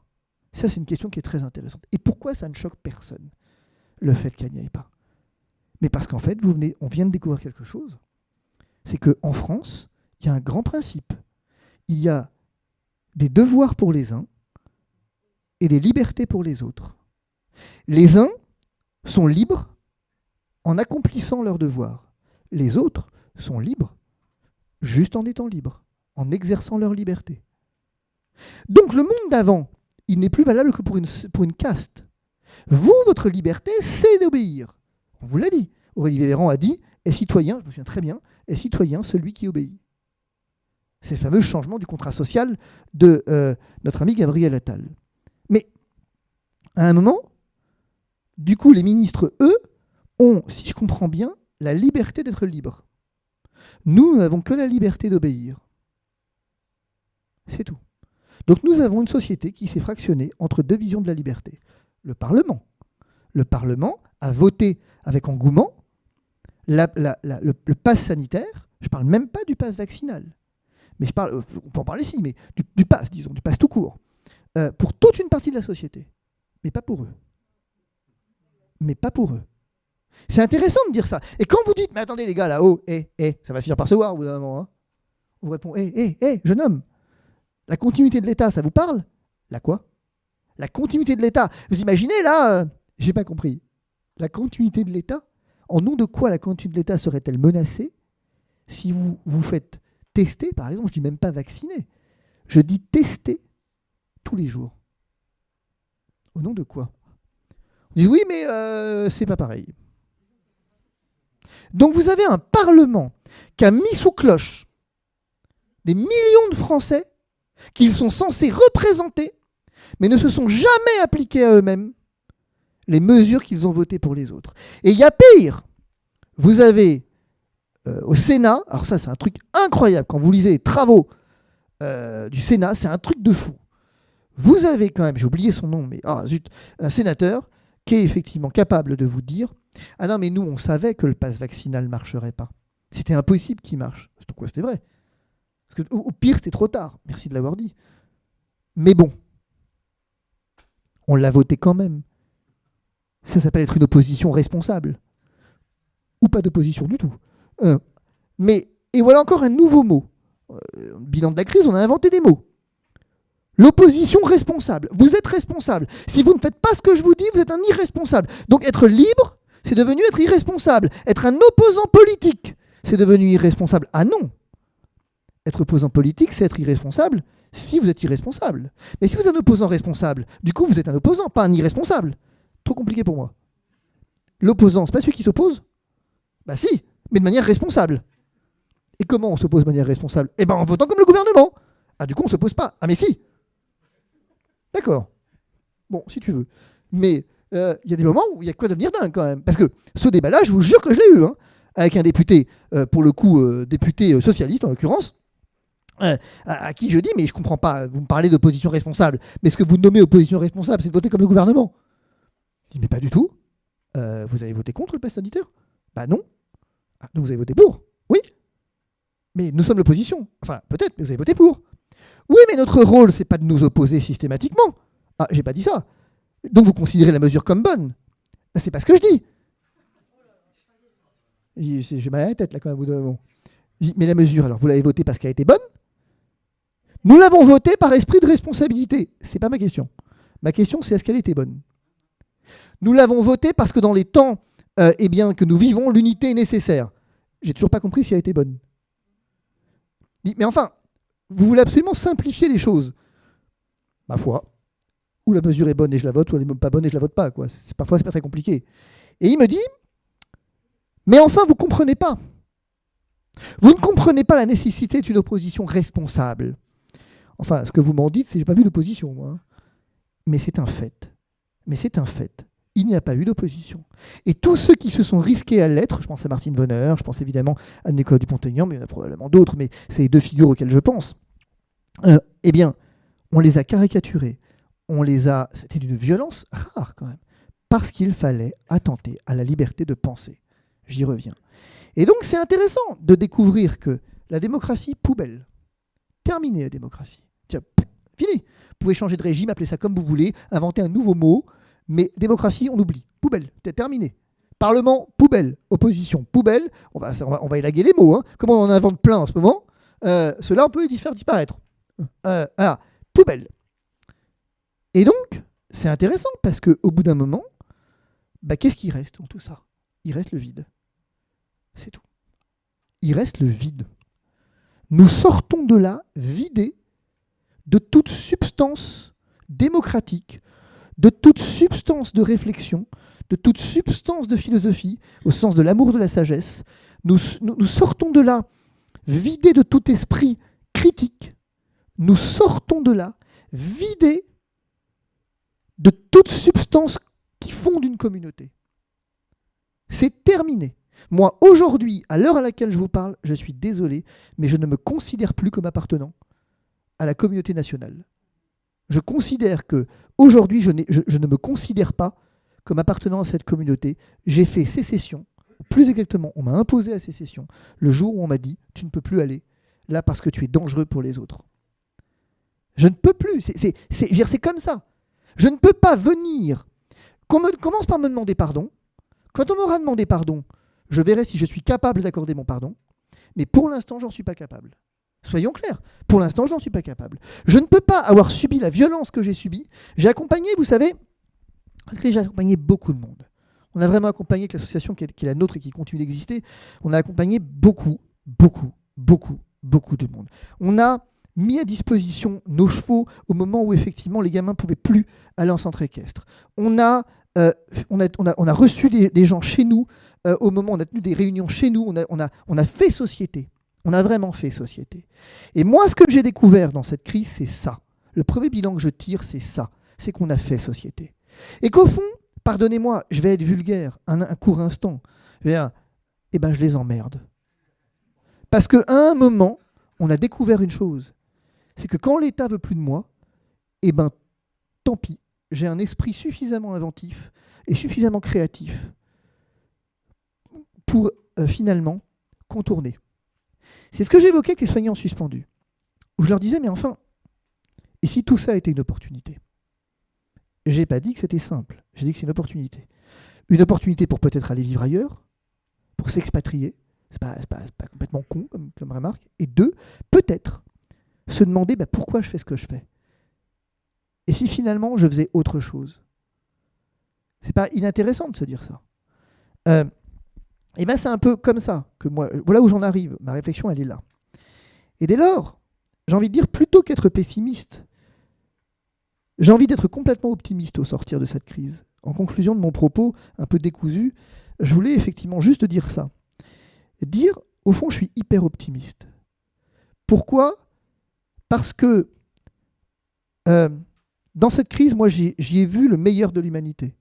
Ça, c'est une question qui est très intéressante. Et pourquoi ça ne choque personne, le fait qu'elle n'y aille pas? Mais parce qu'en fait, on vient de découvrir quelque chose. C'est qu'en France, il y a un grand principe. Il y a des devoirs pour les uns et des libertés pour les autres. Les uns sont libres en accomplissant leurs devoirs. Les autres sont libres juste en étant libres, en exerçant leur liberté. Donc le monde d'avant, il n'est plus valable que pour une caste. Vous, votre liberté, c'est d'obéir. On vous l'a dit. Aurélie Véran a dit, est citoyen, je me souviens très bien, est citoyen celui qui obéit. C'est le fameux changement du contrat social de notre ami Gabriel Attal. Mais à un moment, du coup, les ministres, eux, ont, si je comprends bien, la liberté d'être libres. Nous n'avons que la liberté d'obéir. C'est tout. Donc nous avons une société qui s'est fractionnée entre deux visions de la liberté. Le Parlement. Le Parlement a voté avec engouement le pass sanitaire. Je ne parle même pas du pass vaccinal. Mais je parle, on peut en parler ici, mais du pass, disons, du pass tout court. Pour toute une partie de la société. Mais pas pour eux. Mais pas pour eux. C'est intéressant de dire ça. Et quand vous dites, mais attendez les gars, là-haut, ça va finir par se voir au bout d'un moment. Hein. On vous répond, jeune homme, la continuité de l'État, ça vous parle? La quoi? La continuité de l'État. Vous imaginez, là, j'ai pas compris. La continuité de l'État? En nom de quoi la continuité de l'État serait-elle menacée si vous vous faites tester, par exemple, je dis même pas vacciner, je dis tester tous les jours. Au nom de quoi? On dit oui, mais c'est pas pareil. Donc vous avez un Parlement qui a mis sous cloche des millions de Français qu'ils sont censés représenter, mais ne se sont jamais appliqués à eux-mêmes les mesures qu'ils ont votées pour les autres. Et il y a pire. Vous avez au Sénat, alors ça c'est un truc incroyable, quand vous lisez les travaux du Sénat, c'est un truc de fou. Vous avez quand même, j'ai oublié son nom, mais un sénateur qui est effectivement capable de vous dire « Ah non, mais nous, on savait que le pass vaccinal ne marcherait pas. C'était impossible qu'il marche. » C'est quoi, c'était vrai. Parce que, au pire, c'était trop tard. Merci de l'avoir dit. Mais bon, on l'a voté quand même. Ça s'appelle être une opposition responsable. Ou pas d'opposition du tout. Et voilà encore un nouveau mot. Bilan de la crise, on a inventé des mots. L'opposition responsable. Vous êtes responsable. Si vous ne faites pas ce que je vous dis, vous êtes un irresponsable. Donc être libre, c'est devenu être irresponsable. Être un opposant politique, c'est devenu irresponsable. Ah non. Être opposant politique, c'est être irresponsable si vous êtes irresponsable. Mais si vous êtes un opposant responsable, du coup, vous êtes un opposant, pas un irresponsable. Trop compliqué pour moi. L'opposant, c'est pas celui qui s'oppose? Bah si, mais de manière responsable. Et comment on s'oppose de manière responsable? Eh ben en votant comme le gouvernement. Ah du coup, on s'oppose pas. Ah mais si. D'accord. Bon, si tu veux. Mais il y a des moments où il y a quoi devenir dingue quand même. Parce que ce débat-là, je vous jure que je l'ai eu, hein, avec un député, pour le coup, député socialiste en l'occurrence, à qui je dis, mais je comprends pas, vous me parlez d'opposition responsable, mais ce que vous nommez opposition responsable, c'est de voter comme le gouvernement. Je dis, mais pas du tout. Vous avez voté contre le pass sanitaire? Bah non. Ah, donc vous avez voté pour? Oui. Mais nous sommes l'opposition. Enfin, peut-être, mais vous avez voté pour. Oui, mais notre rôle, c'est pas de nous opposer systématiquement. Ah, j'ai pas dit ça. Donc vous considérez la mesure comme bonne. C'est pas ce que je dis. J'ai mal à la tête là quand même au bout d'un moment. Mais la mesure, alors vous l'avez votée parce qu'elle a été bonne? Nous l'avons votée par esprit de responsabilité. C'est pas ma question. Ma question, c'est est-ce qu'elle était bonne? Nous l'avons votée parce que dans les temps que nous vivons, l'unité est nécessaire. J'ai toujours pas compris si elle était bonne. Mais enfin, vous voulez absolument simplifier les choses. Ma foi. Ou la mesure est bonne et je la vote, ou elle n'est pas bonne et je la vote pas. Quoi. Parfois, c'est pas très compliqué. Et il me dit, mais enfin, vous comprenez pas. Vous ne comprenez pas la nécessité d'une opposition responsable. Enfin, ce que vous m'en dites, c'est que j'ai pas vu d'opposition, moi. Mais c'est un fait. Mais c'est un fait. Il n'y a pas eu d'opposition. Et tous ceux qui se sont risqués à l'être, je pense à Martine Bonheur, je pense évidemment à Nicolas Dupont-Aignan, mais il y en a probablement d'autres, mais c'est les deux figures auxquelles je pense, eh bien, on les a caricaturés. C'était d'une violence rare quand même, parce qu'il fallait attenter à la liberté de penser. J'y reviens. Et donc c'est intéressant de découvrir que la démocratie, poubelle. Terminée la démocratie. Tiens, fini. Vous pouvez changer de régime, appeler ça comme vous voulez, inventer un nouveau mot, mais démocratie, on oublie. Poubelle, c'est terminé. Parlement, poubelle. Opposition, poubelle. On va élaguer les mots. Hein. Comme on en invente plein en ce moment, ceux-là, on peut les faire disparaître. Poubelle. Et donc, c'est intéressant parce qu'au bout d'un moment, qu'est-ce qui reste dans tout ça? Il reste le vide. C'est tout. Il reste le vide. Nous sortons de là vidés de toute substance démocratique, de toute substance de réflexion, de toute substance de philosophie, au sens de l'amour de la sagesse. Nous sortons de là vidés de tout esprit critique. Nous sortons de là vidés de toute substance qui fonde une communauté. C'est terminé. Moi, aujourd'hui, à l'heure à laquelle je vous parle, je suis désolé, mais je ne me considère plus comme appartenant à la communauté nationale. Je considère que aujourd'hui, je ne me considère pas comme appartenant à cette communauté. J'ai fait sécession. Plus exactement, on m'a imposé la sécession le jour où on m'a dit « tu ne peux plus aller là parce que tu es dangereux pour les autres ». Je ne peux plus. C'est comme ça. Je ne peux pas venir. Qu'on commence par me demander pardon. Quand on m'aura demandé pardon, je verrai si je suis capable d'accorder mon pardon. Mais pour l'instant, j'en suis pas capable. Soyons clairs. Pour l'instant, je n'en suis pas capable. Je ne peux pas avoir subi la violence que j'ai subie. J'ai accompagné, vous savez, j'ai accompagné beaucoup de monde. On a vraiment accompagné avec l'association qui est la nôtre et qui continue d'exister. On a accompagné beaucoup de monde. On a mis à disposition nos chevaux au moment où effectivement les gamins ne pouvaient plus aller en centre équestre. On a reçu des gens chez nous au moment où on a tenu des réunions chez nous. On a fait société. On a vraiment fait société. Et moi, ce que j'ai découvert dans cette crise, c'est ça. Le premier bilan que je tire, c'est ça. C'est qu'on a fait société. Et qu'au fond, pardonnez-moi, je vais être vulgaire un court instant. Je les emmerde. Parce qu'à un moment, on a découvert une chose. C'est que quand l'État veut plus de moi, tant pis. J'ai un esprit suffisamment inventif et suffisamment créatif pour finalement contourner. C'est ce que j'évoquais avec les soignants suspendus. Où je leur disais, mais enfin, et si tout ça était une opportunité ? J'ai pas dit que c'était simple. J'ai dit que c'est une opportunité. Une opportunité pour peut-être aller vivre ailleurs, pour s'expatrier. C'est pas complètement con comme remarque. Et deux, peut-être se demander pourquoi je fais ce que je fais. Et si finalement je faisais autre chose. C'est pas inintéressant de se dire ça. C'est un peu comme ça que moi, voilà où j'en arrive. Ma réflexion, elle est là. Et dès lors, j'ai envie de dire, plutôt qu'être pessimiste, j'ai envie d'être complètement optimiste au sortir de cette crise. En conclusion de mon propos un peu décousu, je voulais effectivement juste dire ça. Dire, au fond, je suis hyper optimiste. Pourquoi ? Parce que dans cette crise, moi, j'y ai vu le meilleur de l'humanité.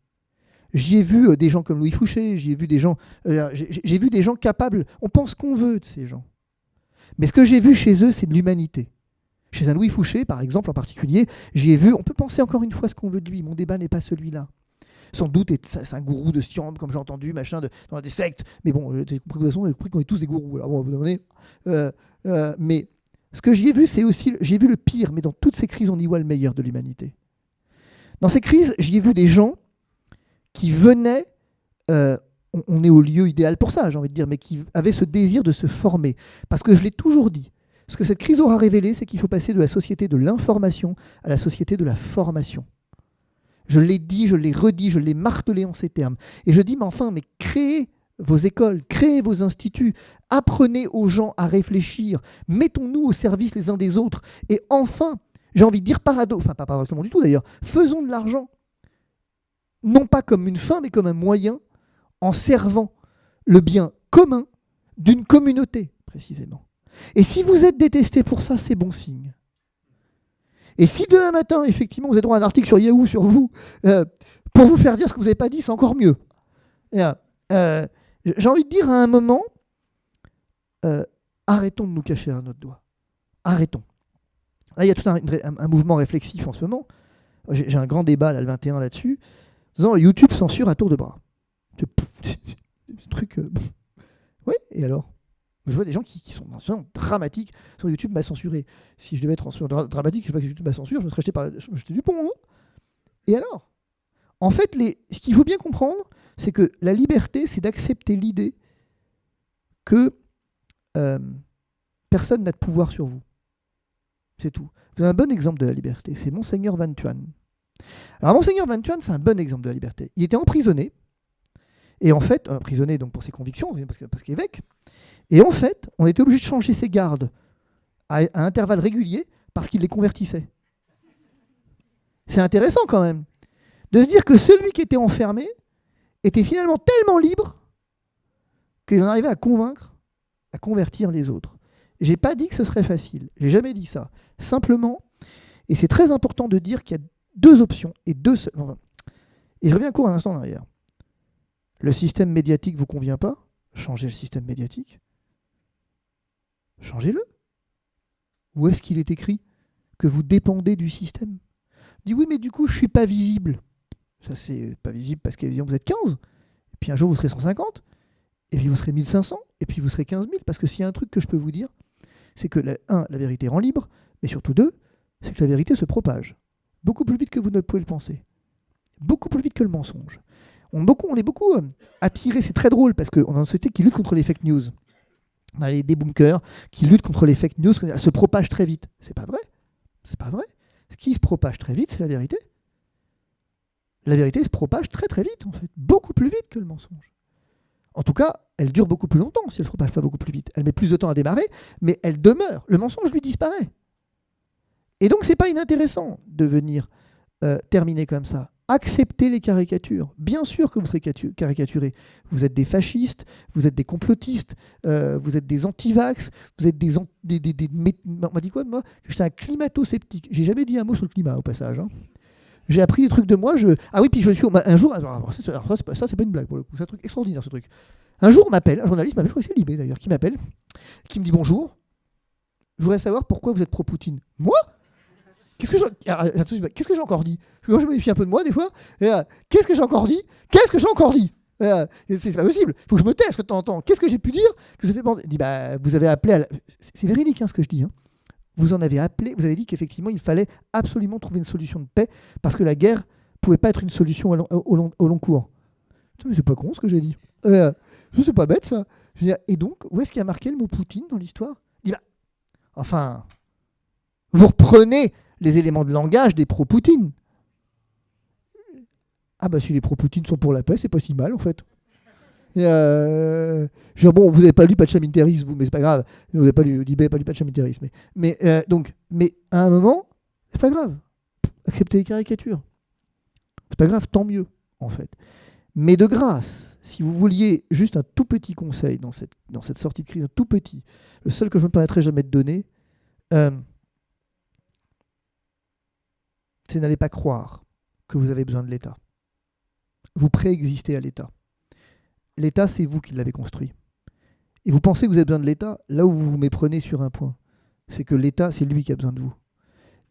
J'y ai vu des gens comme Louis Fouché, j'ai vu des gens capables. On pense qu'on veut de ces gens. Mais ce que j'ai vu chez eux, c'est de l'humanité. Chez un Louis Fouché, par exemple, en particulier, j'y ai vu, on peut penser encore une fois ce qu'on veut de lui, mon débat n'est pas celui-là. Sans doute, c'est un gourou de science, comme j'ai entendu, dans des sectes, mais bon, j'ai compris qu'on est tous des gourous. Alors, bon, vous demandez, mais ce que j'y ai vu, c'est aussi, j'ai vu le pire, mais dans toutes ces crises, on y voit le meilleur de l'humanité. Dans ces crises, j'y ai vu des gens qui venaient, on est au lieu idéal pour ça, j'ai envie de dire, mais qui avaient ce désir de se former. Parce que je l'ai toujours dit, ce que cette crise aura révélé, c'est qu'il faut passer de la société de l'information à la société de la formation. Je l'ai dit, je l'ai redit, je l'ai martelé en ces termes. Et je dis, mais créez vos écoles, créez vos instituts, apprenez aux gens à réfléchir, mettons-nous au service les uns des autres. Et enfin, j'ai envie de dire pas paradoxalement du tout d'ailleurs, faisons de l'argent, non pas comme une fin, mais comme un moyen, en servant le bien commun d'une communauté, précisément. Et si vous êtes détesté pour ça, c'est bon signe. Et si demain matin, effectivement, vous avez droit à un article sur Yahoo, sur vous, pour vous faire dire ce que vous n'avez pas dit, c'est encore mieux. J'ai envie de dire à un moment, arrêtons de nous cacher à notre doigt. Arrêtons. Là, il y a tout un mouvement réflexif en ce moment. J'ai un grand débat, là, le 21, là-dessus. Disant, YouTube censure à tour de bras. Ce truc... Oui, et alors ? Je vois des gens qui sont dramatiques. Sur YouTube m'a censuré. Si je devais être dramatique, je sais pas que YouTube m'a censuré, je me serais jeté du pont. Hein. Et alors ? En fait, ce qu'il faut bien comprendre, c'est que la liberté, c'est d'accepter l'idée que personne n'a de pouvoir sur vous. C'est tout. Vous avez un bon exemple de la liberté, c'est Monseigneur Van Thuan. Alors Monseigneur Van Thuan, c'est un bon exemple de la liberté. Il était emprisonné, et en fait, emprisonné donc pour ses convictions, parce qu'évêque, et en fait, on était obligé de changer ses gardes à intervalles réguliers parce qu'il les convertissait. C'est intéressant quand même de se dire que celui qui était enfermé était finalement tellement libre qu'il en arrivait à convaincre, à convertir les autres. J'ai pas dit que ce serait facile, j'ai jamais dit ça. Simplement, et c'est très important de dire qu'il y a deux options et deux seules. Et je reviens encore un instant en arrière. Le système médiatique vous convient pas? Changez le système médiatique. Changez-le. Où est-ce qu'il est écrit que vous dépendez du système? Dit oui, mais du coup, je suis pas visible. Ça, c'est pas visible parce que vous êtes 15, et puis un jour vous serez 150, et puis vous serez 1500, et puis vous serez 15 000. Parce que s'il y a un truc que je peux vous dire, c'est que, la vérité rend libre, mais surtout deux, c'est que la vérité se propage. Beaucoup plus vite que vous ne pouvez le penser. Beaucoup plus vite que le mensonge. On est beaucoup attirés, c'est très drôle, parce qu'on a une société qui lutte contre les fake news. On a des bunkers qui luttent contre les fake news, elles se propagent très vite. C'est pas vrai. C'est pas vrai. Ce qui se propage très vite, c'est la vérité. La vérité se propage très très vite, en fait. Beaucoup plus vite que le mensonge. En tout cas, elle dure beaucoup plus longtemps si elle ne se propage pas beaucoup plus vite. Elle met plus de temps à démarrer, mais elle demeure. Le mensonge, lui, disparaît. Et donc, c'est pas inintéressant de venir terminer comme ça. Acceptez les caricatures. Bien sûr que vous serez caricaturés. Vous êtes des fascistes, vous êtes des complotistes, vous êtes des anti-vax, vous êtes des on m'a dit quoi de moi? J'étais un climato-sceptique. J'ai jamais dit un mot sur le climat au passage. Hein. J'ai appris des trucs de moi. Ah oui, puis je suis un jour. Alors ça, c'est pas une blague pour le coup. C'est un truc extraordinaire ce truc. Un jour, on m'appelle, un journaliste m'appelle, je crois que c'est Libé d'ailleurs, qui m'appelle, qui me dit bonjour. Je voudrais savoir pourquoi vous êtes pro-Poutine. Moi? Qu'est-ce que j'ai encore dit? Parce que moi, je me méfie un peu de moi des fois. Qu'est-ce que j'ai encore dit? Qu'est-ce que j'ai encore dit? C'est pas possible. Il faut que je me taise que de temps en temps. Qu'est-ce que j'ai pu dire que ça fait penser? Il dit vous avez appelé à c'est véridique ce que je dis. Hein. Vous en avez appelé. Vous avez dit qu'effectivement il fallait absolument trouver une solution de paix parce que la guerre pouvait pas être une solution au long cours. Putain, mais c'est pas con ce que j'ai dit. C'est pas bête ça. Je veux dire, et donc où est-ce qu'il y a marqué le mot Poutine dans l'histoire? Il dit enfin, vous reprenez les éléments de langage des pro-Poutine. Ah si les pro-Poutine sont pour la paix, c'est pas si mal en fait. Bon, vous n'avez pas lu Pacham-Interis, vous, mais c'est pas grave. Vous n'avez pas lu Libé, pas lu Pacham-Interis, mais à un moment, c'est pas grave. Acceptez les caricatures. C'est pas grave, tant mieux en fait. Mais de grâce, si vous vouliez juste un tout petit conseil dans cette sortie de crise, un tout petit, le seul que je me permettrai jamais de donner, c'est n'allez pas croire que vous avez besoin de l'État. Vous préexistez à l'État. L'État, c'est vous qui l'avez construit. Et vous pensez que vous avez besoin de l'État, là où vous vous méprenez sur un point, c'est que l'État, c'est lui qui a besoin de vous.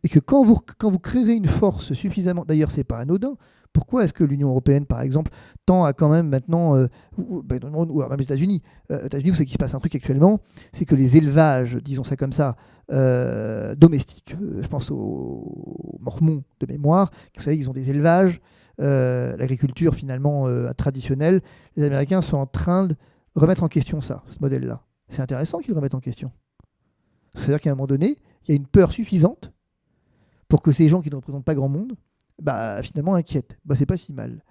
Et que quand vous créerez une force suffisamment... D'ailleurs, c'est pas anodin. Pourquoi est-ce que l'Union européenne, par exemple, tend à quand même maintenant... ou même les États-Unis. États-Unis, vous savez qu'il se passe un truc actuellement, c'est que les élevages, disons ça comme ça, domestiques, je pense aux Mormons de mémoire, vous savez, ils ont des élevages, l'agriculture finalement traditionnelle. Les Américains sont en train de remettre en question ce modèle-là. C'est intéressant qu'ils le remettent en question. C'est-à-dire qu'à un moment donné, il y a une peur suffisante pour que ces gens qui ne représentent pas grand monde, finalement inquiètent. C'est pas si mal.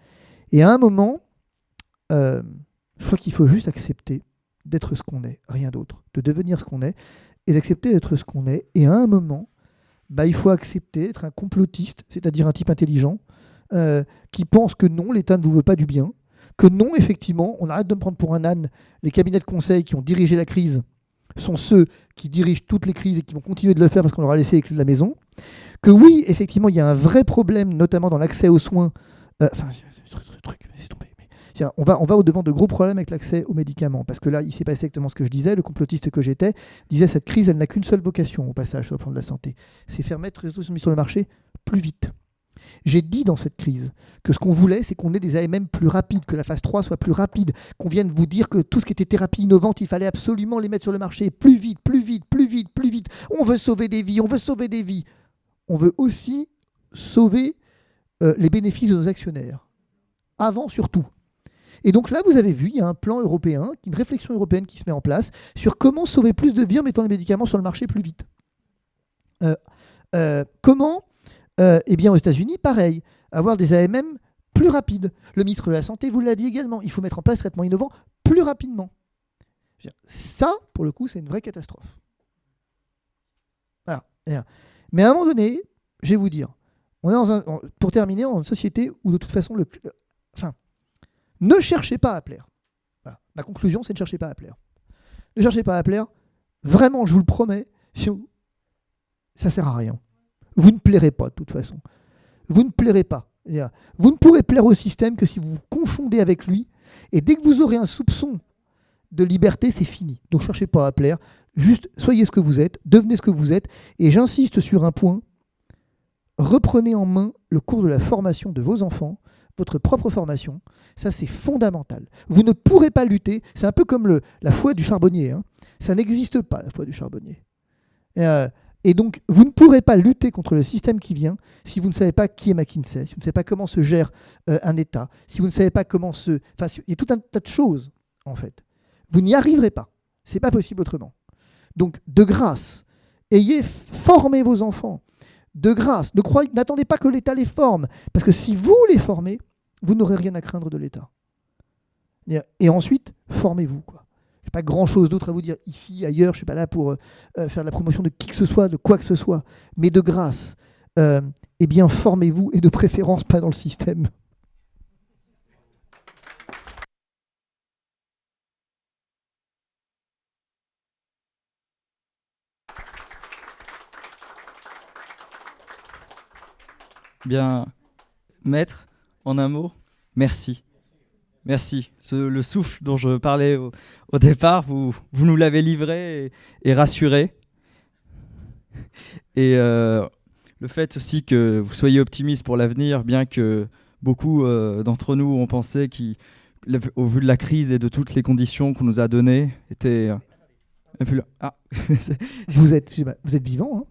Et à un moment, je crois qu'il faut juste accepter d'être ce qu'on est, rien d'autre, de devenir ce qu'on est, et d'accepter d'être ce qu'on est. Et à un moment, il faut accepter d'être un complotiste, c'est-à-dire un type intelligent, qui pense que non, l'État ne vous veut pas du bien, que non, effectivement, on arrête de me prendre pour un âne. Les cabinets de conseil qui ont dirigé la crise sont ceux qui dirigent toutes les crises et qui vont continuer de le faire parce qu'on leur a laissé les clés de la maison. Que oui, effectivement, il y a un vrai problème, notamment dans l'accès aux soins. On va au-devant de gros problèmes avec l'accès aux médicaments. Parce que là, il s'est passé exactement ce que je disais. Le complotiste que j'étais disait cette crise, elle n'a qu'une seule vocation au passage sur le plan de la santé. C'est faire mettre les ressources mises sur le marché plus vite. J'ai dit dans cette crise que ce qu'on voulait, c'est qu'on ait des AMM plus rapides, que la phase 3 soit plus rapide, qu'on vienne vous dire que tout ce qui était thérapie innovante, il fallait absolument les mettre sur le marché plus vite, plus vite, plus vite, plus vite. On veut sauver des vies, on veut sauver des vies. On veut aussi sauver les bénéfices de nos actionnaires. Avant surtout. Et donc là, vous avez vu, il y a un plan européen, une réflexion européenne qui se met en place sur comment sauver plus de vies en mettant les médicaments sur le marché plus vite. Comment aux États-Unis, pareil, avoir des AMM plus rapides. Le ministre de la Santé vous l'a dit également, il faut mettre en place des traitements innovants plus rapidement. Ça, pour le coup, c'est une vraie catastrophe. Voilà. Mais à un moment donné, je vais vous dire, on est pour terminer, dans une société où de toute façon, enfin, ne cherchez pas à plaire. Voilà. Ma conclusion, c'est ne cherchez pas à plaire. Ne cherchez pas à plaire. Vraiment, je vous le promets, ça sert à rien. Vous ne plairez pas de toute façon. Vous ne plairez pas. Vous ne pourrez plaire au système que si vous vous confondez avec lui. Et dès que vous aurez un soupçon de liberté, c'est fini. Donc, cherchez pas à plaire. Juste, soyez ce que vous êtes, devenez ce que vous êtes. Et j'insiste sur un point. Reprenez en main le cours de la formation de vos enfants, votre propre formation. Ça, c'est fondamental. Vous ne pourrez pas lutter. C'est un peu comme la foi du charbonnier. Hein. Ça n'existe pas, la foi du charbonnier. Et donc, vous ne pourrez pas lutter contre le système qui vient si vous ne savez pas qui est McKinsey, si vous ne savez pas comment se gère un État, si vous ne savez pas comment se... Enfin, il y a tout un tas de choses, en fait. Vous n'y arriverez pas. C'est pas possible autrement. Donc, de grâce, formez vos enfants. De grâce, n'attendez pas que l'État les forme. Parce que si vous les formez, vous n'aurez rien à craindre de l'État. Et ensuite, formez-vous, quoi. Je n'ai pas grand-chose d'autre à vous dire ici, ailleurs. Je ne suis pas là pour faire de la promotion de qui que ce soit, de quoi que ce soit. Mais de grâce, eh bien, formez-vous et de préférence pas dans le système. Bien, maître, en un mot, merci. Merci. Le souffle dont je parlais au départ, vous nous l'avez livré et rassuré. Et le fait aussi que vous soyez optimiste pour l'avenir, bien que beaucoup d'entre nous ont pensé qu'au vu de la crise et de toutes les conditions qu'on nous a données, était un peu là. Ah. Vous êtes vivant, hein.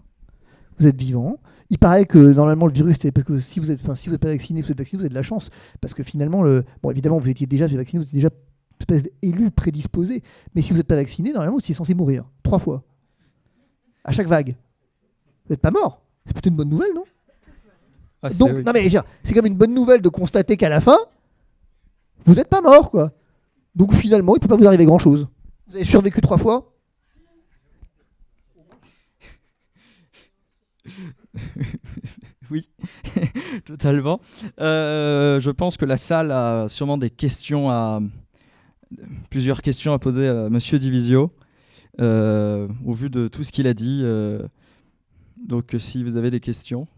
Vous êtes vivant. Il paraît que normalement le virus, parce que si vous êtes pas vacciné, vous avez de la chance. Parce que finalement, bon, évidemment, vous étiez déjà fait vacciner, vous étiez déjà une espèce d'élu prédisposé. Mais si vous n'êtes pas vacciné, normalement, vous étiez censé mourir 3 fois. À chaque vague. Vous n'êtes pas mort. C'est plutôt une bonne nouvelle, non? Donc, oui. Non mais c'est comme une bonne nouvelle de constater qu'à la fin, vous n'êtes pas mort, quoi. Donc finalement, il ne peut pas vous arriver grand-chose. Vous avez survécu 3 fois. Oui, totalement. Je pense que la salle a sûrement plusieurs questions à poser à Monsieur Divisio, au vu de tout ce qu'il a dit. Donc, si vous avez des questions.